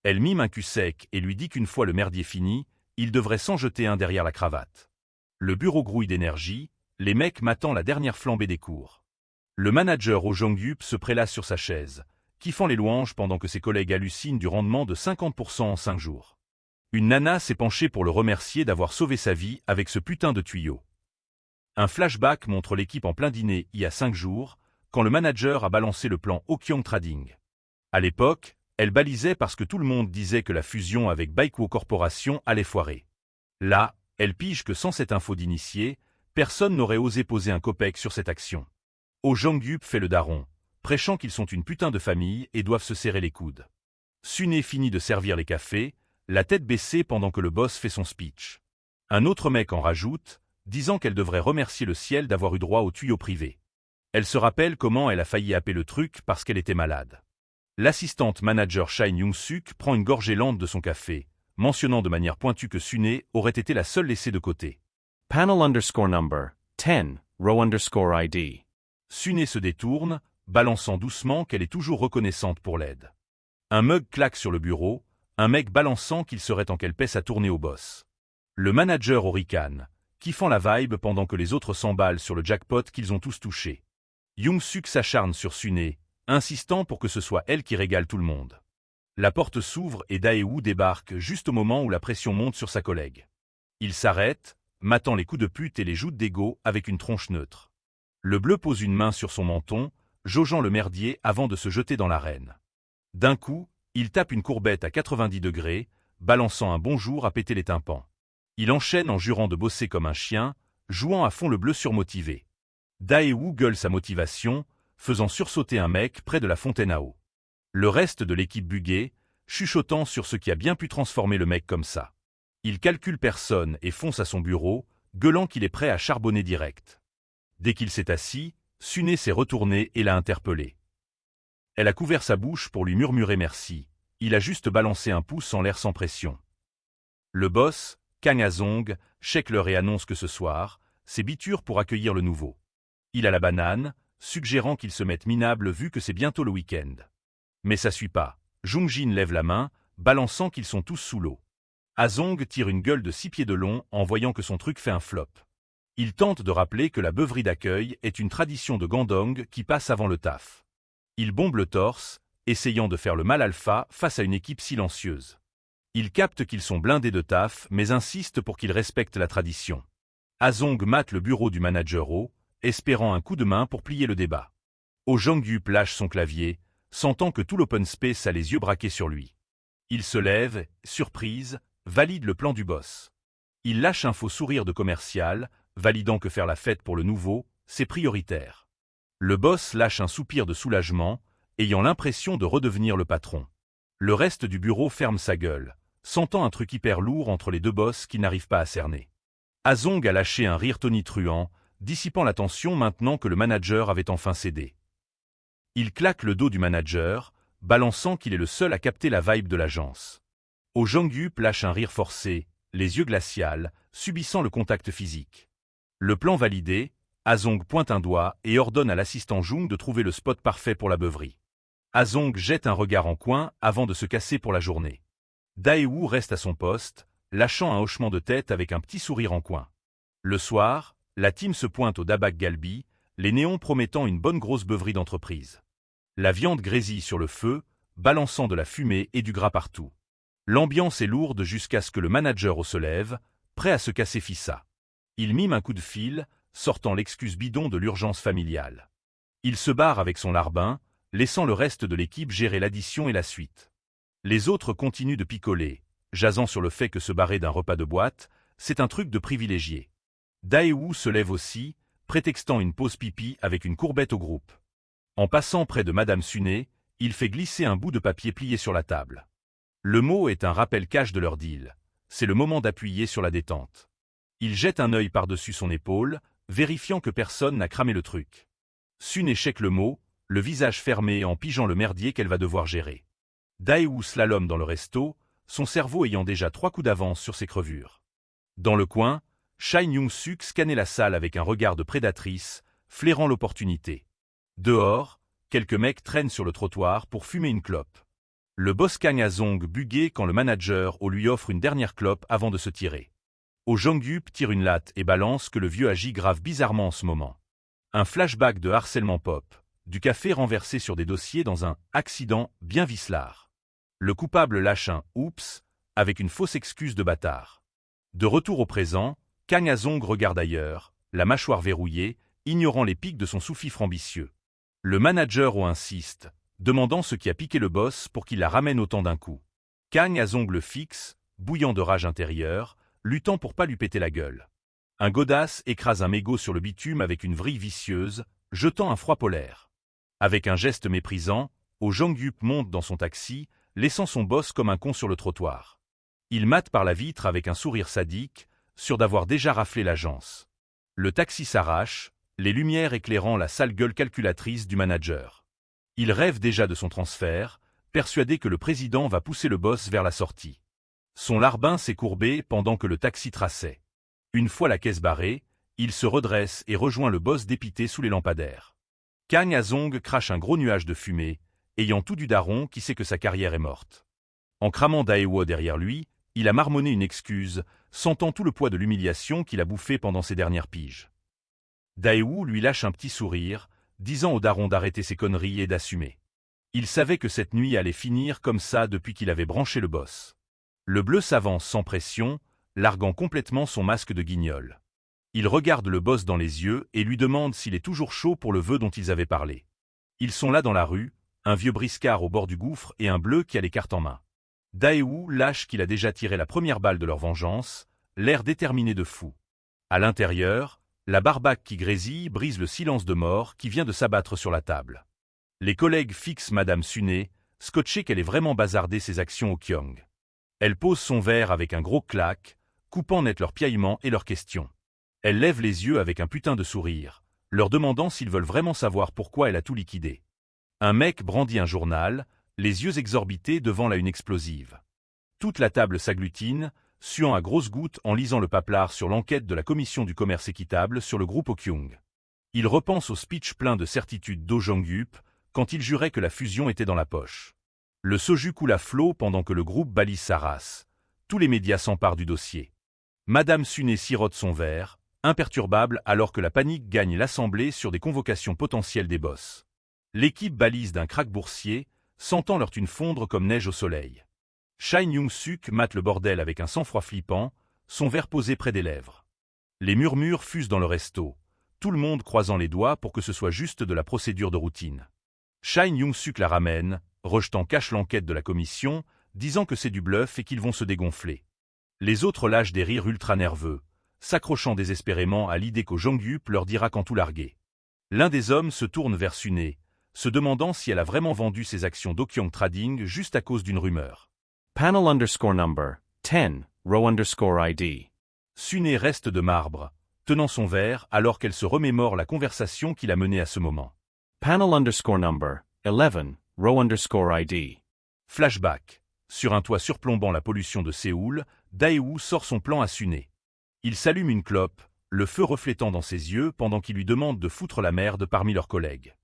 Elle mime un cul sec et lui dit qu'une fois le merdier fini, il devrait s'en jeter un derrière la cravate. Le bureau grouille d'énergie, les mecs m'attendent la dernière flambée des cours. Le manager au Jongyup se prélasse sur sa chaise, kiffant les louanges pendant que ses collègues hallucinent du rendement de 50% en 5 jours. Une nana s'est penchée pour le remercier d'avoir sauvé sa vie avec ce putain de tuyau. Un flashback montre l'équipe en plein dîner il y a 5 jours, quand le manager a balancé le plan Okyung Trading. À l'époque, elle balisait parce que tout le monde disait que la fusion avec Baekwo Corporation allait foirer. Là, elle pige que sans cette info d'initié, personne n'aurait osé poser un copec sur cette action. Oh Jongyup fait le daron, prêchant qu'ils sont une putain de famille et doivent se serrer les coudes. Sune finit de servir les cafés, la tête baissée pendant que le boss fait son speech. Un autre mec en rajoute, disant qu'elle devrait remercier le ciel d'avoir eu droit au tuyau privé. Elle se rappelle comment elle a failli happer le truc parce qu'elle était malade. L'assistante manager Shine Young-suk prend une gorgée lente de son café, mentionnant de manière pointue que Sune aurait été la seule laissée de côté. Panel_number 10, row_ID. Sune se détourne, balançant doucement qu'elle est toujours reconnaissante pour l'aide. Un mug claque sur le bureau, un mec balançant qu'il serait en qu'elle pèse à tourner au boss. Le manager au ricane, kiffant la vibe pendant que les autres s'emballent sur le jackpot qu'ils ont tous touché. Young-suk s'acharne sur Sune, insistant pour que ce soit elle qui régale tout le monde. La porte s'ouvre et Daewoo débarque juste au moment où la pression monte sur sa collègue. Il s'arrête, matant les coups de pute et les joutes d'égo avec une tronche neutre. Le bleu pose une main sur son menton, jaugeant le merdier avant de se jeter dans l'arène. D'un coup, il tape une courbette à 90 degrés, balançant un bonjour à péter les tympans. Il enchaîne en jurant de bosser comme un chien, jouant à fond le bleu surmotivé. Daewoo gueule sa motivation, faisant sursauter un mec près de la fontaine à eau. Le reste de l'équipe buguée, chuchotant sur ce qui a bien pu transformer le mec comme ça. Il calcule personne et fonce à son bureau, gueulant qu'il est prêt à charbonner direct. Dès qu'il s'est assis, Sune s'est retournée et l'a interpellé. Elle a couvert sa bouche pour lui murmurer merci, il a juste balancé un pouce en l'air sans pression. Le boss, Kang Azong, check l'heure et annonce que ce soir, c'est biture pour accueillir le nouveau. Il a la banane, suggérant qu'il se mette minable vu que c'est bientôt le week-end. Mais ça suit pas. Jung-jin lève la main, balançant qu'ils sont tous sous l'eau. Azong tire une gueule de 6 pieds de long en voyant que son truc fait un flop. Il tente de rappeler que la beuverie d'accueil est une tradition de Gandong qui passe avant le taf. Il bombe le torse, essayant de faire le mal alpha face à une équipe silencieuse. Il capte qu'ils sont blindés de taf mais insiste pour qu'ils respectent la tradition. Azong mate le bureau du manager O, espérant un coup de main pour plier le débat. Oh Jong-yup lâche son clavier, sentant que tout l'open space a les yeux braqués sur lui. Il se lève, surprise, valide le plan du boss. Il lâche un faux sourire de commercial, validant que faire la fête pour le nouveau, c'est prioritaire. Le boss lâche un soupir de soulagement, ayant l'impression de redevenir le patron. Le reste du bureau ferme sa gueule, sentant un truc hyper lourd entre les deux boss qui n'arrivent pas à cerner. Azong a lâché un rire tonitruant, dissipant la tension maintenant que le manager avait enfin cédé. Il claque le dos du manager, balançant qu'il est le seul à capter la vibe de l'agence. Oh Jong-yup lâche un rire forcé, les yeux glacials, subissant le contact physique. Le plan validé, Azong pointe un doigt et ordonne à l'assistant Jung de trouver le spot parfait pour la beuverie. Azong jette un regard en coin avant de se casser pour la journée. Daewoo reste à son poste, lâchant un hochement de tête avec un petit sourire en coin. Le soir, la team se pointe au Dabak Galbi, les néons promettant une bonne grosse beuverie d'entreprise. La viande grésille sur le feu, balançant de la fumée et du gras partout. L'ambiance est lourde jusqu'à ce que le manager se lève, prêt à se casser fissa. Il mime un coup de fil, sortant l'excuse bidon de l'urgence familiale. Il se barre avec son larbin, laissant le reste de l'équipe gérer l'addition et la suite. Les autres continuent de picoler, jasant sur le fait que se barrer d'un repas de boîte, c'est un truc de privilégié. Daewoo se lève aussi, prétextant une pause pipi avec une courbette au groupe. En passant près de Madame Suné, il fait glisser un bout de papier plié sur la table. Le mot est un rappel cash de leur deal. C'est le moment d'appuyer sur la détente. Il jette un œil par-dessus son épaule, vérifiant que personne n'a cramé le truc. Suné check le mot, le visage fermé en pigeant le merdier qu'elle va devoir gérer. Daewoo slalom dans le resto, son cerveau ayant déjà 3 coups d'avance sur ses crevures. Dans le coin, Shin Young-suk scannait la salle avec un regard de prédatrice, flairant l'opportunité. Dehors, quelques mecs traînent sur le trottoir pour fumer une clope. Le boss Kang Azong bugué quand le manager lui offre une dernière clope avant de se tirer. Oh Jong-yup tire une latte et balance que le vieux agit grave bizarrement en ce moment. Un flashback de harcèlement pop, du café renversé sur des dossiers dans un « accident » bien vicelard. Le coupable lâche un « oups » avec une fausse excuse de bâtard. De retour au présent, Kang Azong regarde ailleurs, la mâchoire verrouillée, ignorant les pics de son sous-fifre ambitieux. Le manager insiste, demandant ce qui a piqué le boss pour qu'il la ramène autant d'un coup. Kang Azong le fixe, bouillant de rage intérieure, luttant pour pas lui péter la gueule. Un godasse écrase un mégot sur le bitume avec une vrille vicieuse, jetant un froid polaire. Avec un geste méprisant, Oh Jong-yup monte dans son taxi, laissant son boss comme un con sur le trottoir. Il mate par la vitre avec un sourire sadique, sûr d'avoir déjà raflé l'agence. Le taxi s'arrache, les lumières éclairant la sale gueule calculatrice du manager. Il rêve déjà de son transfert, persuadé que le président va pousser le boss vers la sortie. Son larbin s'est courbé pendant que le taxi traçait. Une fois la caisse barrée, il se redresse et rejoint le boss dépité sous les lampadaires. Kang Azong crache un gros nuage de fumée, ayant tout du daron qui sait que sa carrière est morte. En cramant Daewoo derrière lui, il a marmonné une excuse, sentant tout le poids de l'humiliation qu'il a bouffé pendant ces dernières piges. Daewoo lui lâche un petit sourire, disant au daron d'arrêter ses conneries et d'assumer. Il savait que cette nuit allait finir comme ça depuis qu'il avait branché le boss. Le bleu s'avance sans pression, larguant complètement son masque de guignol. Il regarde le boss dans les yeux et lui demande s'il est toujours chaud pour le vœu dont ils avaient parlé. Ils sont là dans la rue, un vieux briscard au bord du gouffre et un bleu qui a les cartes en main. Daewoo lâche qu'il a déjà tiré la première balle de leur vengeance, l'air déterminé de fou. À l'intérieur, la barbaque qui grésille brise le silence de mort qui vient de s'abattre sur la table. Les collègues fixent Madame Suné, scotchée qu'elle ait vraiment bazardé ses actions au Kyong. Elle pose son verre avec un gros claque, coupant net leurs piaillements et leurs questions. Elle lève les yeux avec un putain de sourire, leur demandant s'ils veulent vraiment savoir pourquoi elle a tout liquidé. Un mec brandit un journal, les yeux exorbités devant la une explosive. Toute la table s'agglutine, suant à grosses gouttes en lisant le paplard sur l'enquête de la commission du commerce équitable sur le groupe Okyung. Il repense au speech plein de certitude d'O Jong-yup, quand il jurait que la fusion était dans la poche. Le soju coule à flot pendant que le groupe balise sa race. Tous les médias s'emparent du dossier. Madame Suné sirote son verre, imperturbable alors que la panique gagne l'Assemblée sur des convocations potentielles des boss. L'équipe balise d'un krach boursier, sentant leur thune fondre comme neige au soleil. Shin Young-suk mate le bordel avec un sang-froid flippant, son verre posé près des lèvres. Les murmures fusent dans le resto, tout le monde croisant les doigts pour que ce soit juste de la procédure de routine. Shin Young-suk la ramène, rejetant cache l'enquête de la commission, disant que c'est du bluff et qu'ils vont se dégonfler. Les autres lâchent des rires ultra nerveux, s'accrochant désespérément à l'idée qu'O Jong-yup leur dira quand tout larguer. L'un des hommes se tourne vers Suné, se demandant si elle a vraiment vendu ses actions d'Okyong Trading juste à cause d'une rumeur. Panel_number 10, row_ID. Suné reste de marbre, tenant son verre alors qu'elle se remémore la conversation qu'il a menée à ce moment. Panel_number 11, row_ID. Flashback. Sur un toit surplombant la pollution de Séoul, Daewoo sort son plan à Suné. Il s'allume une clope, le feu reflétant dans ses yeux pendant qu'il lui demande de foutre la merde parmi leurs collègues.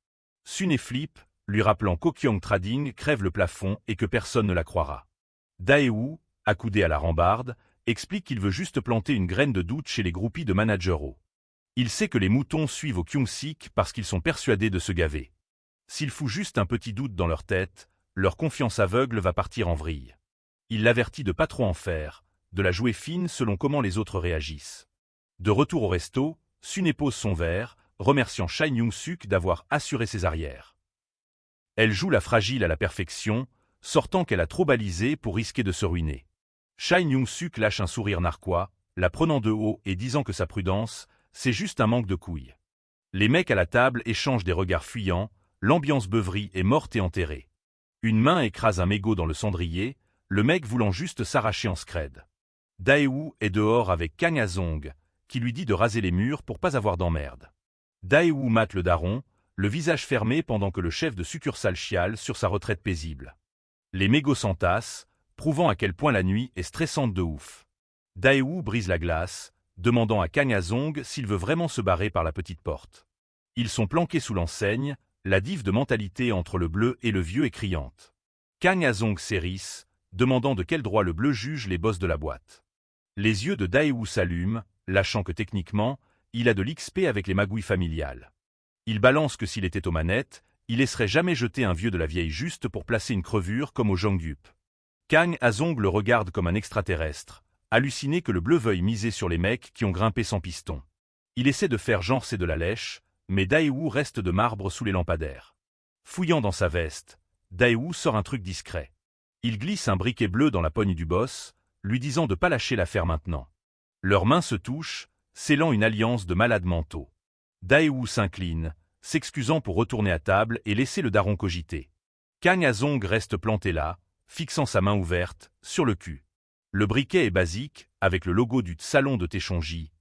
Suné flippe, lui rappelant qu'Okyong Trading crève le plafond et que personne ne la croira. Daewoo, accoudé à la rambarde, explique qu'il veut juste planter une graine de doute chez les groupies de manager O. Il sait que les moutons suivent au Kyung-sik parce qu'ils sont persuadés de se gaver. S'il fout juste un petit doute dans leur tête, leur confiance aveugle va partir en vrille. Il l'avertit de pas trop en faire, de la jouer fine selon comment les autres réagissent. De retour au resto, Suné pose son verre, remerciant Shin Young-suk d'avoir assuré ses arrières. Elle joue la fragile à la perfection, sortant qu'elle a trop balisé pour risquer de se ruiner. Shin Young-suk lâche un sourire narquois, la prenant de haut et disant que sa prudence, c'est juste un manque de couilles. Les mecs à la table échangent des regards fuyants, l'ambiance beuverie est morte et enterrée. Une main écrase un mégot dans le cendrier, le mec voulant juste s'arracher en scred. Daewoo est dehors avec Kang Ha-song, qui lui dit de raser les murs pour pas avoir d'emmerde. Daewoo mate le daron, le visage fermé pendant que le chef de succursale chiale sur sa retraite paisible. Les mégots s'entassent, prouvant à quel point la nuit est stressante de ouf. Daewoo brise la glace, demandant à Kang Ha-song s'il veut vraiment se barrer par la petite porte. Ils sont planqués sous l'enseigne, la diff de mentalité entre le bleu et le vieux est criante. Kang Ha-song s'hérisse, demandant de quel droit le bleu juge les boss de la boîte. Les yeux de Daewoo s'allument, lâchant que techniquement, il a de l'XP avec les magouilles familiales. Il balance que s'il était aux manettes, il laisserait jamais jeter un vieux de la vieille juste pour placer une crevure comme Au Jong-yup. Kang Ha-song le regarde comme un extraterrestre, halluciné que le bleu veuille miser sur les mecs qui ont grimpé sans piston. Il essaie de faire genre c'est de la lèche, mais Daewoo reste de marbre sous les lampadaires. Fouillant dans sa veste, Daewoo sort un truc discret. Il glisse un briquet bleu dans la poigne du boss, lui disant de pas lâcher l'affaire maintenant. Leurs mains se touchent, scellant une alliance de malades mentaux. Daewoo s'incline, s'excusant pour retourner à table et laisser le daron cogiter. Kang Ha-song reste planté là, fixant sa main ouverte, sur le cul. Le briquet est basique, avec le logo du salon de Taechonji,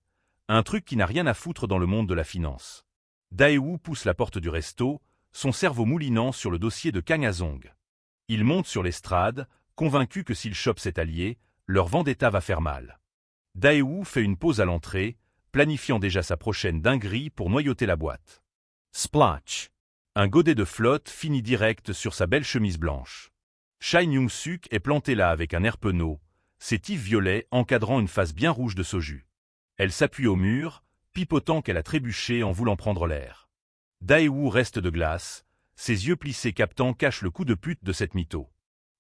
un truc qui n'a rien à foutre dans le monde de la finance. Daewoo pousse la porte du resto, son cerveau moulinant sur le dossier de Kang Ha-song. Il monte sur l'estrade, convaincu que s'il chope cet allié, leur vendetta va faire mal. Daewoo fait une pause à l'entrée, planifiant déjà sa prochaine dinguerie pour noyauter la boîte. Splotch. Un godet de flotte finit direct sur sa belle chemise blanche. Shin Young-suk est plantée là avec un air penaud, ses tifs violets encadrant une face bien rouge de soju. Elle s'appuie au mur, pipotant qu'elle a trébuché en voulant prendre l'air. Daewoo reste de glace, ses yeux plissés captant cachent le coup de pute de cette mytho.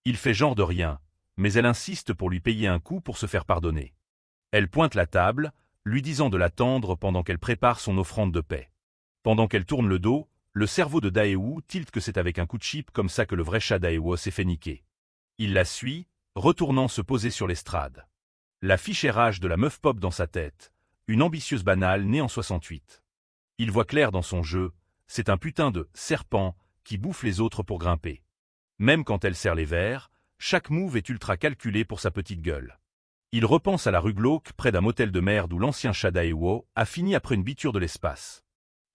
Il fait genre de rien, mais elle insiste pour lui payer un coup pour se faire pardonner. Elle pointe la table, lui disant de l'attendre pendant qu'elle prépare son offrande de paix. Pendant qu'elle tourne le dos, le cerveau de Daewoo tilte que c'est avec un coup de chip comme ça que le vrai chat Daewoo s'est fait niquer. Il la suit, retournant se poser sur l'estrade. L'affichérage de la meuf pop dans sa tête, une ambitieuse banale née en 68. Il voit clair dans son jeu, c'est un putain de serpent qui bouffe les autres pour grimper. Même quand elle serre les verres, chaque move est ultra calculé pour sa petite gueule. Il repense à la rue glauque près d'un motel de merde où l'ancien chat Daewoo a fini après une biture de l'espace.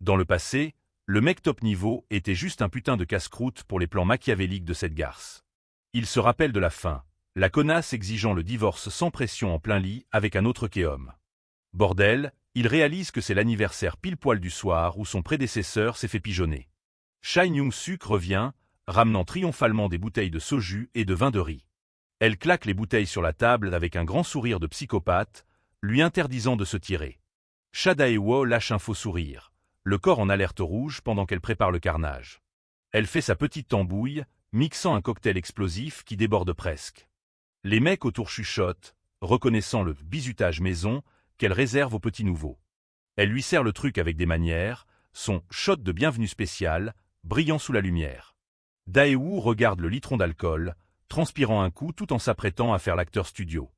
Dans le passé, le mec top niveau était juste un putain de casse-croûte pour les plans machiavéliques de cette garce. Il se rappelle de la fin, la connasse exigeant le divorce sans pression en plein lit avec un autre kéhomme. Bordel, il réalise que c'est l'anniversaire pile-poil du soir où son prédécesseur s'est fait pigeonner. Shin Young-suk revient, ramenant triomphalement des bouteilles de soju et de vin de riz. Elle claque les bouteilles sur la table avec un grand sourire de psychopathe, lui interdisant de se tirer. Cha Dae-woo lâche un faux sourire, le corps en alerte rouge pendant qu'elle prépare le carnage. Elle fait sa petite tambouille, mixant un cocktail explosif qui déborde presque. Les mecs autour chuchotent, reconnaissant le bizutage maison qu'elle réserve aux petits nouveaux. Elle lui sert le truc avec des manières, son shot de bienvenue spécial, brillant sous la lumière. Dae-woo regarde le litron d'alcool, transpirant un coup tout en s'apprêtant à faire l'acteur studio.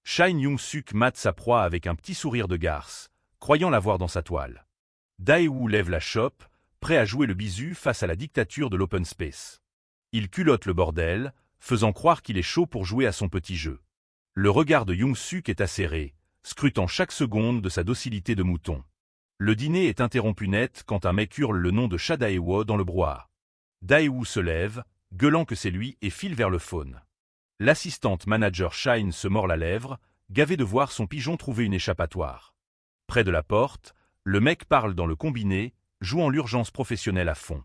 Shin Young-suk mate sa proie avec un petit sourire de garce, croyant la voir dans sa toile. Dae-woo lève la chope, prêt à jouer le bisu face à la dictature de l'open space. Il culotte le bordel, faisant croire qu'il est chaud pour jouer à son petit jeu. Le regard de Young-suk est acéré, scrutant chaque seconde de sa docilité de mouton. Le dîner est interrompu net quand un mec hurle le nom de Cha Dae-woo dans le brouhaha. Dae-woo se lève, gueulant que c'est lui et file vers le phone. L'assistante manager Shine se mord la lèvre, gavée de voir son pigeon trouver une échappatoire. Près de la porte, le mec parle dans le combiné, jouant l'urgence professionnelle à fond.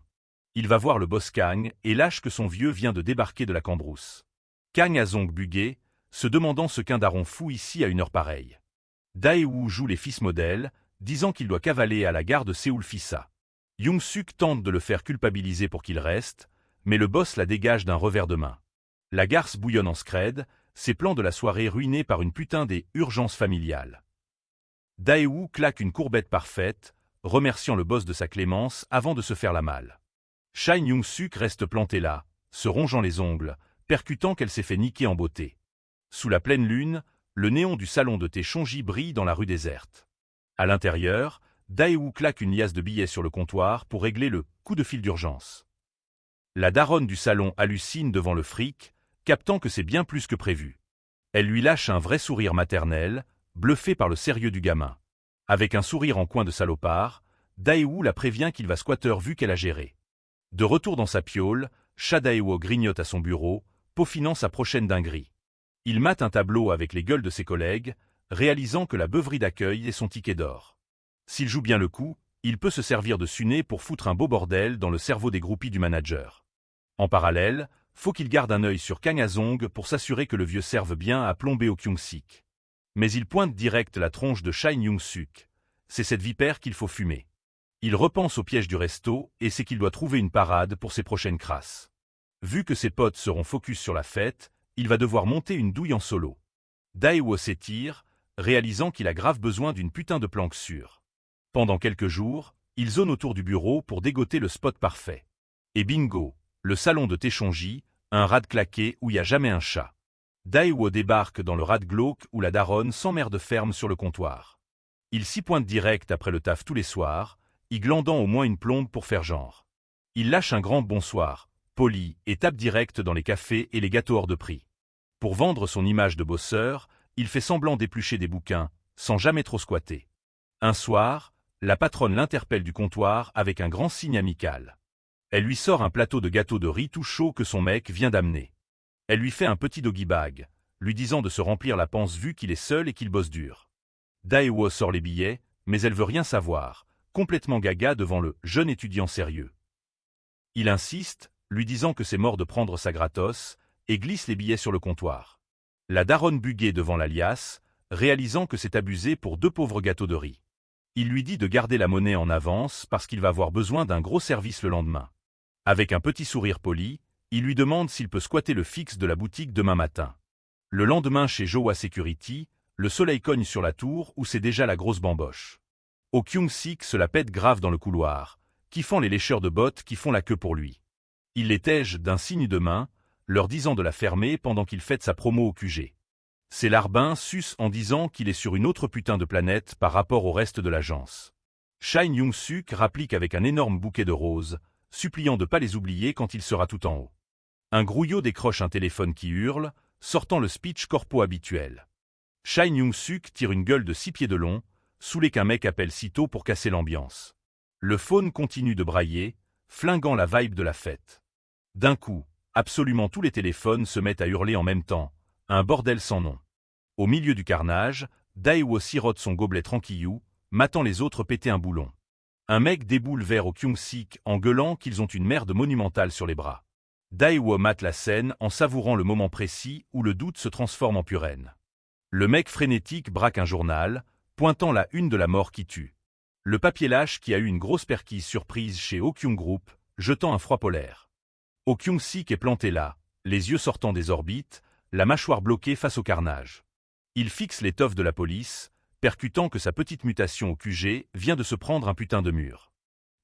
Il va voir le boss Kang et lâche que son vieux vient de débarquer de la cambrousse. Kang a zonk bugué, se demandant ce qu'un daron fou ici à une heure pareille. Dae-woo joue les fils modèles, disant qu'il doit cavaler à la gare de Séoul-Fissa. Young-suk tente de le faire culpabiliser pour qu'il reste, mais le boss la dégage d'un revers de main. La garce bouillonne en scred, ses plans de la soirée ruinés par une putain des urgences familiales. Dae-woo claque une courbette parfaite, remerciant le boss de sa clémence avant de se faire la malle. Shin Young-suk reste planté là, se rongeant les ongles, percutant qu'elle s'est fait niquer en beauté. Sous la pleine lune, le néon du salon de thé Chonji brille dans la rue déserte. À l'intérieur, Dae-woo claque une liasse de billets sur le comptoir pour régler le coup de fil d'urgence. La daronne du salon hallucine devant le fric, captant que c'est bien plus que prévu. Elle lui lâche un vrai sourire maternel, bluffé par le sérieux du gamin. Avec un sourire en coin de salopard, Dae-woo la prévient qu'il va squatter vu qu'elle a géré. De retour dans sa piaule, Cha Dae-woo grignote à son bureau, peaufinant sa prochaine dinguerie. Il mate un tableau avec les gueules de ses collègues, réalisant que la beuverie d'accueil est son ticket d'or. S'il joue bien le coup, il peut se servir de Suné pour foutre un beau bordel dans le cerveau des groupies du manager. En parallèle, faut qu'il garde un œil sur Kang Ha-zong pour s'assurer que le vieux serve bien à plomber au Kyung-sik. Mais il pointe direct la tronche de Shin Young-suk. C'est cette vipère qu'il faut fumer. Il repense au piège du resto et sait qu'il doit trouver une parade pour ses prochaines crasses. Vu que ses potes seront focus sur la fête, il va devoir monter une douille en solo. Dae-woo s'étire, réalisant qu'il a grave besoin d'une putain de planque sûre. Pendant quelques jours, il zone autour du bureau pour dégoter le spot parfait. Et bingo, le salon de thé Chonji, un rad claqué où y a jamais un chat. Dae-woo débarque dans le rad glauque où la daronne s'emmerde ferme sur le comptoir. Il s'y pointe direct après le taf tous les soirs, y glandant au moins une plombe pour faire genre. Il lâche un grand bonsoir, poli, et tape direct dans les cafés et les gâteaux hors de prix. Pour vendre son image de bosseur, il fait semblant d'éplucher des bouquins, sans jamais trop squatter. Un soir, la patronne l'interpelle du comptoir avec un grand signe amical. Elle lui sort un plateau de gâteaux de riz tout chaud que son mec vient d'amener. Elle lui fait un petit doggy bag, lui disant de se remplir la panse vu qu'il est seul et qu'il bosse dur. Dae-woo sort les billets, mais elle veut rien savoir, complètement gaga devant le jeune étudiant sérieux. Il insiste, lui disant que c'est mort de prendre sa gratos, et glisse les billets sur le comptoir. La daronne buguée devant la liasse, réalisant que c'est abusé pour 2 pauvres gâteaux de riz. Il lui dit de garder la monnaie en avance parce qu'il va avoir besoin d'un gros service le lendemain. Avec un petit sourire poli, il lui demande s'il peut squatter le fixe de la boutique demain matin. Le lendemain chez Jowa Security, le soleil cogne sur la tour où c'est déjà la grosse bamboche. Au Kyung-sik se la pète grave dans le couloir, kiffant les lécheurs de bottes qui font la queue pour lui. Il les tège d'un signe de main, leur disant de la fermer pendant qu'il fête sa promo au QG. Ses larbins sucent en disant qu'il est sur une autre putain de planète par rapport au reste de l'agence. Shin Young-suk rapplique avec un énorme bouquet de roses, suppliant de pas les oublier quand il sera tout en haut. Un grouillot décroche un téléphone qui hurle, sortant le speech corpo habituel. Shin Young-suk tire une gueule de 6 pieds de long, saoulé qu'un mec appelle sitôt pour casser l'ambiance. Le phone continue de brailler, flinguant la vibe de la fête. D'un coup, absolument tous les téléphones se mettent à hurler en même temps, un bordel sans nom. Au milieu du carnage, Dae-woo sirote son gobelet tranquillou, matant les autres péter un boulon. Un mec déboule vers au Kyung-sik en gueulant qu'ils ont une merde monumentale sur les bras. Daewoo mate la scène en savourant le moment précis où le doute se transforme en pure haine. Le mec frénétique braque un journal, pointant la une de la mort qui tue. Le papier lâche qui a eu une grosse perquise surprise chez Oh-Kyung Group, jetant un froid polaire. Oh-Kyung-sik est planté là, les yeux sortant des orbites, la mâchoire bloquée face au carnage. Il fixe l'étoffe de la police, percutant que sa petite mutation au QG vient de se prendre un putain de mur.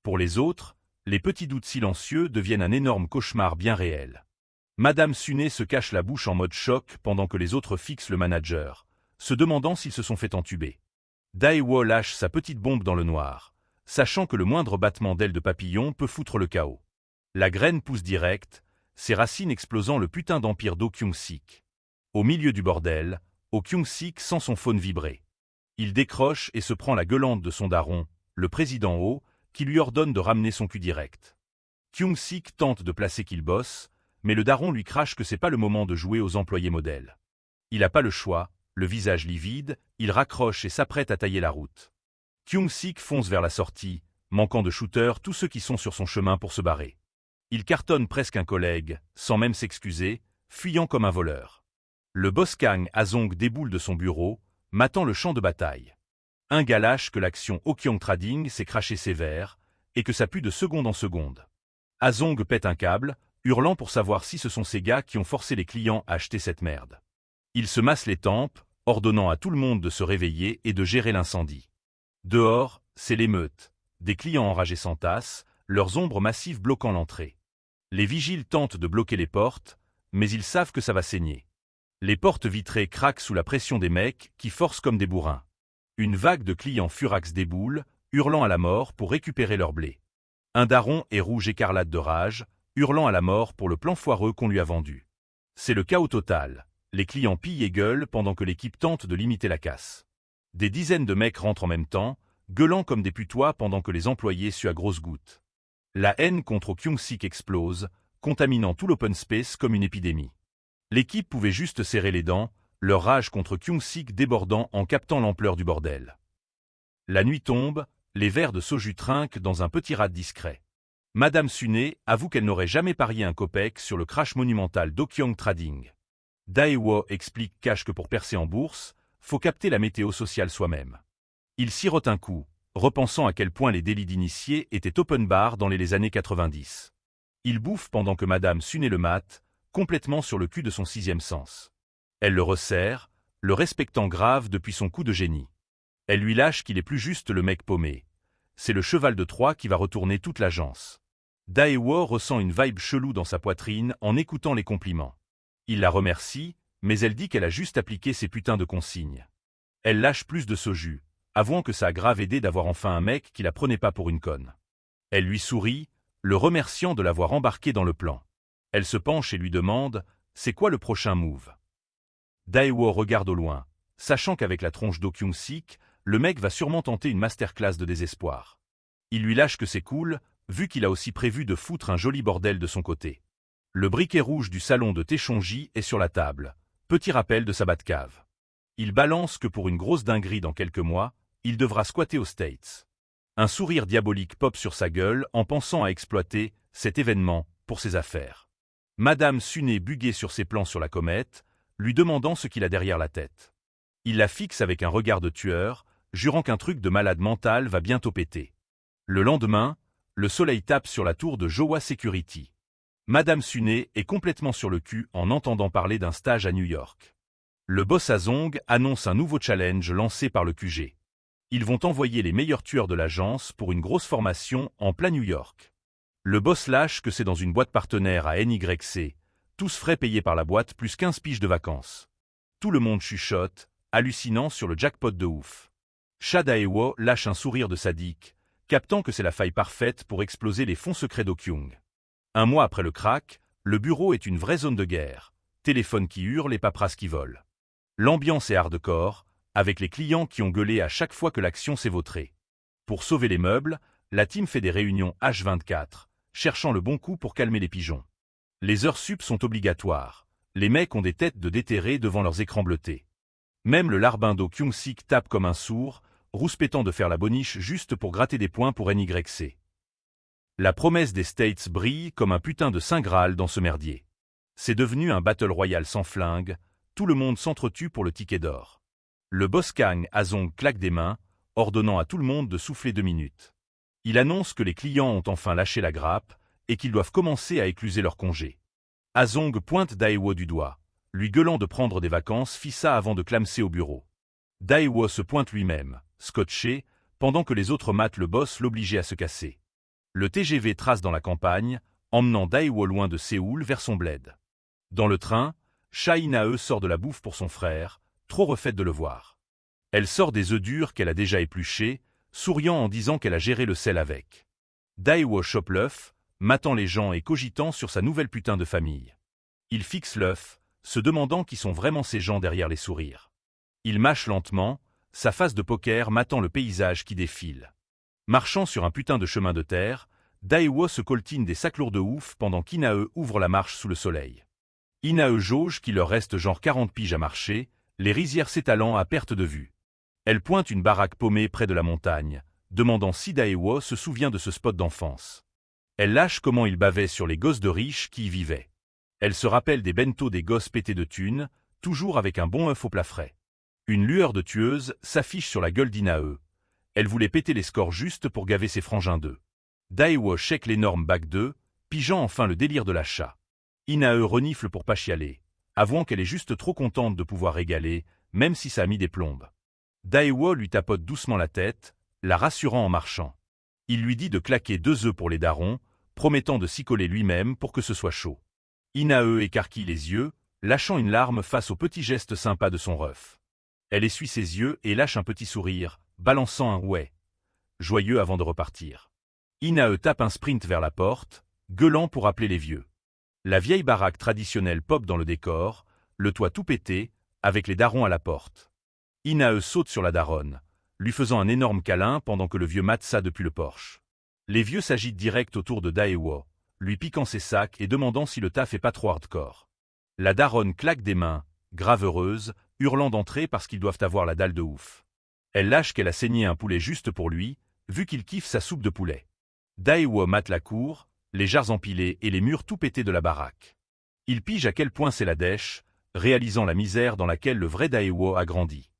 Pour les autres, les petits doutes silencieux deviennent un énorme cauchemar bien réel. Madame Suné se cache la bouche en mode choc pendant que les autres fixent le manager, se demandant s'ils se sont fait entuber. Daewoo lâche sa petite bombe dans le noir, sachant que le moindre battement d'aile de papillon peut foutre le chaos. La graine pousse direct, ses racines explosant le putain d'empire d'O-Kyung-sik. Au milieu du bordel, Oh-Kyung-sik sent son phone vibrer. Il décroche et se prend la gueulante de son daron, le président Oh, qui lui ordonne de ramener son cul direct. Kyung-sik tente de placer qu'il bosse, mais le daron lui crache que c'est pas le moment de jouer aux employés modèles. Il a pas le choix, le visage livide, il raccroche et s'apprête à tailler la route. Kyung-sik fonce vers la sortie, manquant de shooter tous ceux qui sont sur son chemin pour se barrer. Il cartonne presque un collègue, sans même s'excuser, fuyant comme un voleur. Le boss Kang Azong déboule de son bureau, matant le champ de bataille. Un gars lâche que l'action Oh-Kyung Trading s'est craché sévère, et que ça pue de seconde en seconde. Azong pète un câble, hurlant pour savoir si ce sont ces gars qui ont forcé les clients à acheter cette merde. Il se masse les tempes, ordonnant à tout le monde de se réveiller et de gérer l'incendie. Dehors, c'est l'émeute. Des clients enragés s'entassent, leurs ombres massives bloquant l'entrée. Les vigiles tentent de bloquer les portes, mais ils savent que ça va saigner. Les portes vitrées craquent sous la pression des mecs qui forcent comme des bourrins. Une vague de clients furax déboule, hurlant à la mort pour récupérer leur blé. Un daron est rouge écarlate de rage, hurlant à la mort pour le plan foireux qu'on lui a vendu. C'est le chaos total. Les clients pillent et gueulent pendant que l'équipe tente de limiter la casse. Des dizaines de mecs rentrent en même temps, gueulant comme des putois pendant que les employés suent à grosses gouttes. La haine contre Kyung-sik explose, contaminant tout l'open space comme une épidémie. L'équipe pouvait juste serrer les dents, leur rage contre Kyung-sik débordant en captant l'ampleur du bordel. La nuit tombe, les verres de soju trinquent dans un petit rad discret. Madame Suné avoue qu'elle n'aurait jamais parié un copec sur le crash monumental d'O-Kyung Trading. Daewoo explique cache que pour percer en bourse, faut capter la météo sociale soi-même. Il sirote un coup, repensant à quel point les délits d'initiés étaient open bar dans les années 90. Il bouffe pendant que Madame Suné le mate, complètement sur le cul de son sixième sens. Elle le resserre, le respectant grave depuis son coup de génie. Elle lui lâche qu'il est plus juste le mec paumé. C'est le cheval de Troie qui va retourner toute l'agence. Daewoo ressent une vibe chelou dans sa poitrine en écoutant les compliments. Il la remercie, mais elle dit qu'elle a juste appliqué ses putains de consignes. Elle lâche plus de soju, avouant que ça a grave aidé d'avoir enfin un mec qui la prenait pas pour une conne. Elle lui sourit, le remerciant de l'avoir embarqué dans le plan. Elle se penche et lui demande « C'est quoi le prochain move ?» Daewoo regarde au loin, sachant qu'avec la tronche d'O-Kyung-sik, le mec va sûrement tenter une masterclass de désespoir. Il lui lâche que c'est cool, vu qu'il a aussi prévu de foutre un joli bordel de son côté. Le briquet rouge du salon de Taechonji est sur la table, petit rappel de sa Batcave. Il balance que pour une grosse dinguerie dans quelques mois, il devra squatter aux States. Un sourire diabolique pop sur sa gueule en pensant à exploiter cet événement pour ses affaires. Madame Suné buguée sur ses plans sur la comète, lui demandant ce qu'il a derrière la tête. Il la fixe avec un regard de tueur, jurant qu'un truc de malade mental va bientôt péter. Le lendemain, le soleil tape sur la tour de Jowa Security. Madame Suné est complètement sur le cul en entendant parler d'un stage à New York. Le boss Azong annonce un nouveau challenge lancé par le QG. Ils vont envoyer les meilleurs tueurs de l'agence pour une grosse formation en plein New York. Le boss lâche que c'est dans une boîte partenaire à NYC, tous frais payés par la boîte plus 15 piges de vacances. Tout le monde chuchote, hallucinant sur le jackpot de ouf. Daewoo lâche un sourire de sadique, captant que c'est la faille parfaite pour exploser les fonds secrets d'O-Kyung. Un mois après le crack, le bureau est une vraie zone de guerre. Téléphone qui hurle et paperasses qui volent. L'ambiance est hardcore, avec les clients qui ont gueulé à chaque fois que l'action s'est vautrée. Pour sauver les meubles, la team fait des réunions H24, cherchant le bon coup pour calmer les pigeons. Les heures sup sont obligatoires. Les mecs ont des têtes de déterrés devant leurs écrans bleutés. Même le larbin d'O-Kyung-sik tape comme un sourd, rouspétant de faire la boniche juste pour gratter des points pour NYC. La promesse des States brille comme un putain de saint Graal dans ce merdier. C'est devenu un battle royal sans flingue, tout le monde s'entretue pour le ticket d'or. Le boss Kang Azong claque des mains, ordonnant à tout le monde de souffler 2 minutes. Il annonce que les clients ont enfin lâché la grappe et qu'ils doivent commencer à écluser leur congé. Azong pointe Daewo du doigt, lui gueulant de prendre des vacances, fit ça avant de clamser au bureau. Daewo se pointe lui-même, scotché, pendant que les autres matent le boss l'obligeaient à se casser. Le TGV trace dans la campagne, emmenant Daewo loin de Séoul vers son bled. Dans le train, Cha In-ae sort de la bouffe pour son frère, trop refaite de le voir. Elle sort des œufs durs qu'elle a déjà épluchés, souriant en disant qu'elle a géré le sel avec. Daewo chope l'œuf, matant les gens et cogitant sur sa nouvelle putain de famille. Il fixe l'œuf, se demandant qui sont vraiment ces gens derrière les sourires. Il mâche lentement, sa face de poker matant le paysage qui défile. Marchant sur un putain de chemin de terre, Daewo se coltine des sacs lourds de ouf pendant qu'In-ae ouvre la marche sous le soleil. In-ae jauge qu'il leur reste genre 40 piges à marcher, les rizières s'étalant à perte de vue. Elle pointe une baraque paumée près de la montagne, demandant si Daewo se souvient de ce spot d'enfance. Elle lâche comment il bavait sur les gosses de riches qui y vivaient. Elle se rappelle des bentos des gosses pétés de thunes, toujours avec un bon œuf au plat frais. Une lueur de tueuse s'affiche sur la gueule d'In-ae. Elle voulait péter les scores juste pour gaver ses frangins d'œufs. Daewo check l'énorme bac d'œufs, pigeant enfin le délire de l'achat. In-ae renifle pour pas chialer, avouant qu'elle est juste trop contente de pouvoir régaler, même si ça a mis des plombes. Daewo lui tapote doucement la tête, la rassurant en marchant. Il lui dit de claquer 2 œufs pour les darons, promettant de s'y coller lui-même pour que ce soit chaud. In-ae écarquille les yeux, lâchant une larme face au petit geste sympa de son ref. Elle essuie ses yeux et lâche un petit sourire, balançant un « ouais », joyeux avant de repartir. In-ae tape un sprint vers la porte, gueulant pour appeler les vieux. La vieille baraque traditionnelle pop dans le décor, le toit tout pété, avec les darons à la porte. In-ae saute sur la daronne, lui faisant un énorme câlin pendant que le vieux mate ça depuis le porche. Les vieux s'agitent direct autour de Daewo, lui piquant ses sacs et demandant si le taf est pas trop hardcore. La daronne claque des mains, grave heureuse, hurlant d'entrer parce qu'ils doivent avoir la dalle de ouf. Elle lâche qu'elle a saigné un poulet juste pour lui, vu qu'il kiffe sa soupe de poulet. Daewo mate la cour, les jarres empilées et les murs tout pétés de la baraque. Il pige à quel point c'est la dèche, réalisant la misère dans laquelle le vrai Daewo a grandi.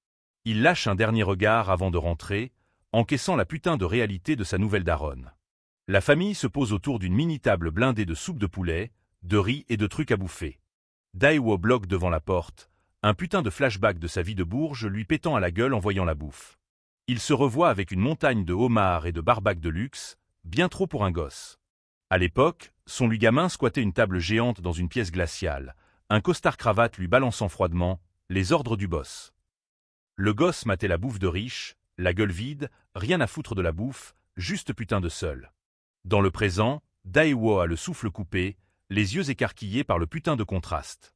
Il lâche un dernier regard avant de rentrer, encaissant la putain de réalité de sa nouvelle daronne. La famille se pose autour d'une mini-table blindée de soupe de poulet, de riz et de trucs à bouffer. Daewo bloque devant la porte, un putain de flashback de sa vie de bourge lui pétant à la gueule en voyant la bouffe. Il se revoit avec une montagne de homards et de barbaques de luxe, bien trop pour un gosse. À l'époque, son lui gamin squattait une table géante dans une pièce glaciale, un costard-cravate lui balançant froidement les ordres du boss. Le gosse matait la bouffe de riche, la gueule vide, rien à foutre de la bouffe, juste putain de seul. Dans le présent, Daewo a le souffle coupé, les yeux écarquillés par le putain de contraste.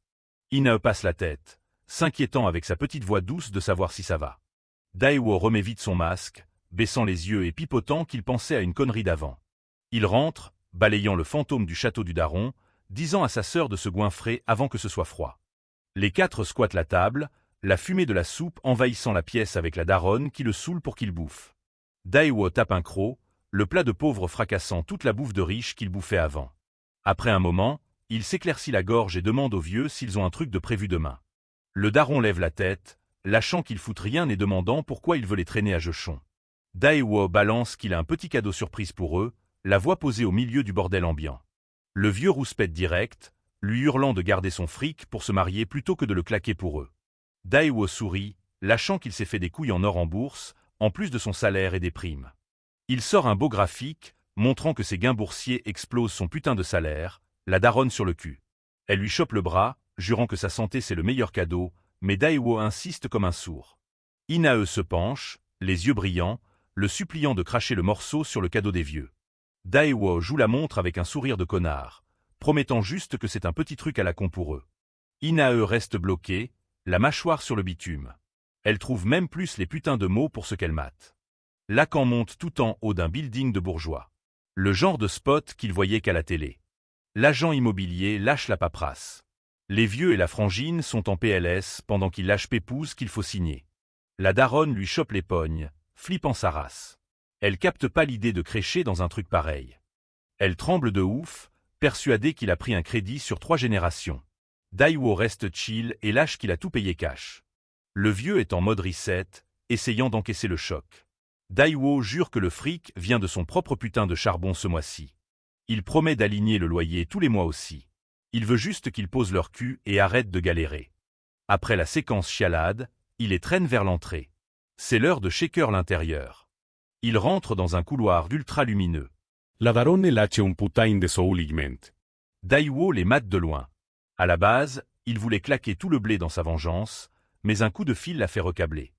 In-ae passe la tête, s'inquiétant avec sa petite voix douce de savoir si ça va. Daewo remet vite son masque, baissant les yeux et pipotant qu'il pensait à une connerie d'avant. Il rentre, balayant le fantôme du château du daron, disant à sa sœur de se goinfrer avant que ce soit froid. Les 4 squattent la table, la fumée de la soupe envahissant la pièce avec la daronne qui le saoule pour qu'il bouffe. Daewo tape un croc, le plat de pauvre fracassant toute la bouffe de riche qu'il bouffait avant. Après un moment, il s'éclaircit la gorge et demande aux vieux s'ils ont un truc de prévu demain. Le daron lève la tête, lâchant qu'il foute rien et demandant pourquoi il veut les traîner à Jechon. Daewo balance qu'il a un petit cadeau surprise pour eux, la voix posée au milieu du bordel ambiant. Le vieux rouspète direct, lui hurlant de garder son fric pour se marier plutôt que de le claquer pour eux. Daewo sourit, lâchant qu'il s'est fait des couilles en or en bourse, en plus de son salaire et des primes. Il sort un beau graphique, montrant que ses gains boursiers explosent son putain de salaire, la daronne sur le cul. Elle lui chope le bras, jurant que sa santé c'est le meilleur cadeau, mais Daewo insiste comme un sourd. In-ae se penche, les yeux brillants, le suppliant de cracher le morceau sur le cadeau des vieux. Daewo joue la montre avec un sourire de connard, promettant juste que c'est un petit truc à la con pour eux. In-ae reste bloquée, la mâchoire sur le bitume. Elle trouve même plus les putains de mots pour ce qu'elle mate. Lacan monte tout en haut d'un building de bourgeois. Le genre de spot qu'il voyait qu'à la télé. L'agent immobilier lâche la paperasse. Les vieux et la frangine sont en PLS pendant qu'il lâche Pépouze qu'il faut signer. La daronne lui chope les pognes, flippant sa race. Elle capte pas l'idée de crécher dans un truc pareil. Elle tremble de ouf, persuadée qu'il a pris un crédit sur 3 générations. Daewoo reste chill et lâche qu'il a tout payé cash. Le vieux est en mode reset, essayant d'encaisser le choc. Daewoo jure que le fric vient de son propre putain de charbon ce mois-ci. Il promet d'aligner le loyer tous les mois aussi. Il veut juste qu'ils posent leur cul et arrêtent de galérer. Après la séquence chialade, il les traîne vers l'entrée. C'est l'heure de shaker l'intérieur. Il rentre dans un couloir ultra lumineux. La daronne lâche un putain de souligment. Daewoo les mate de loin. À la base, il voulait claquer tout le blé dans sa vengeance, mais un coup de fil l'a fait recabler.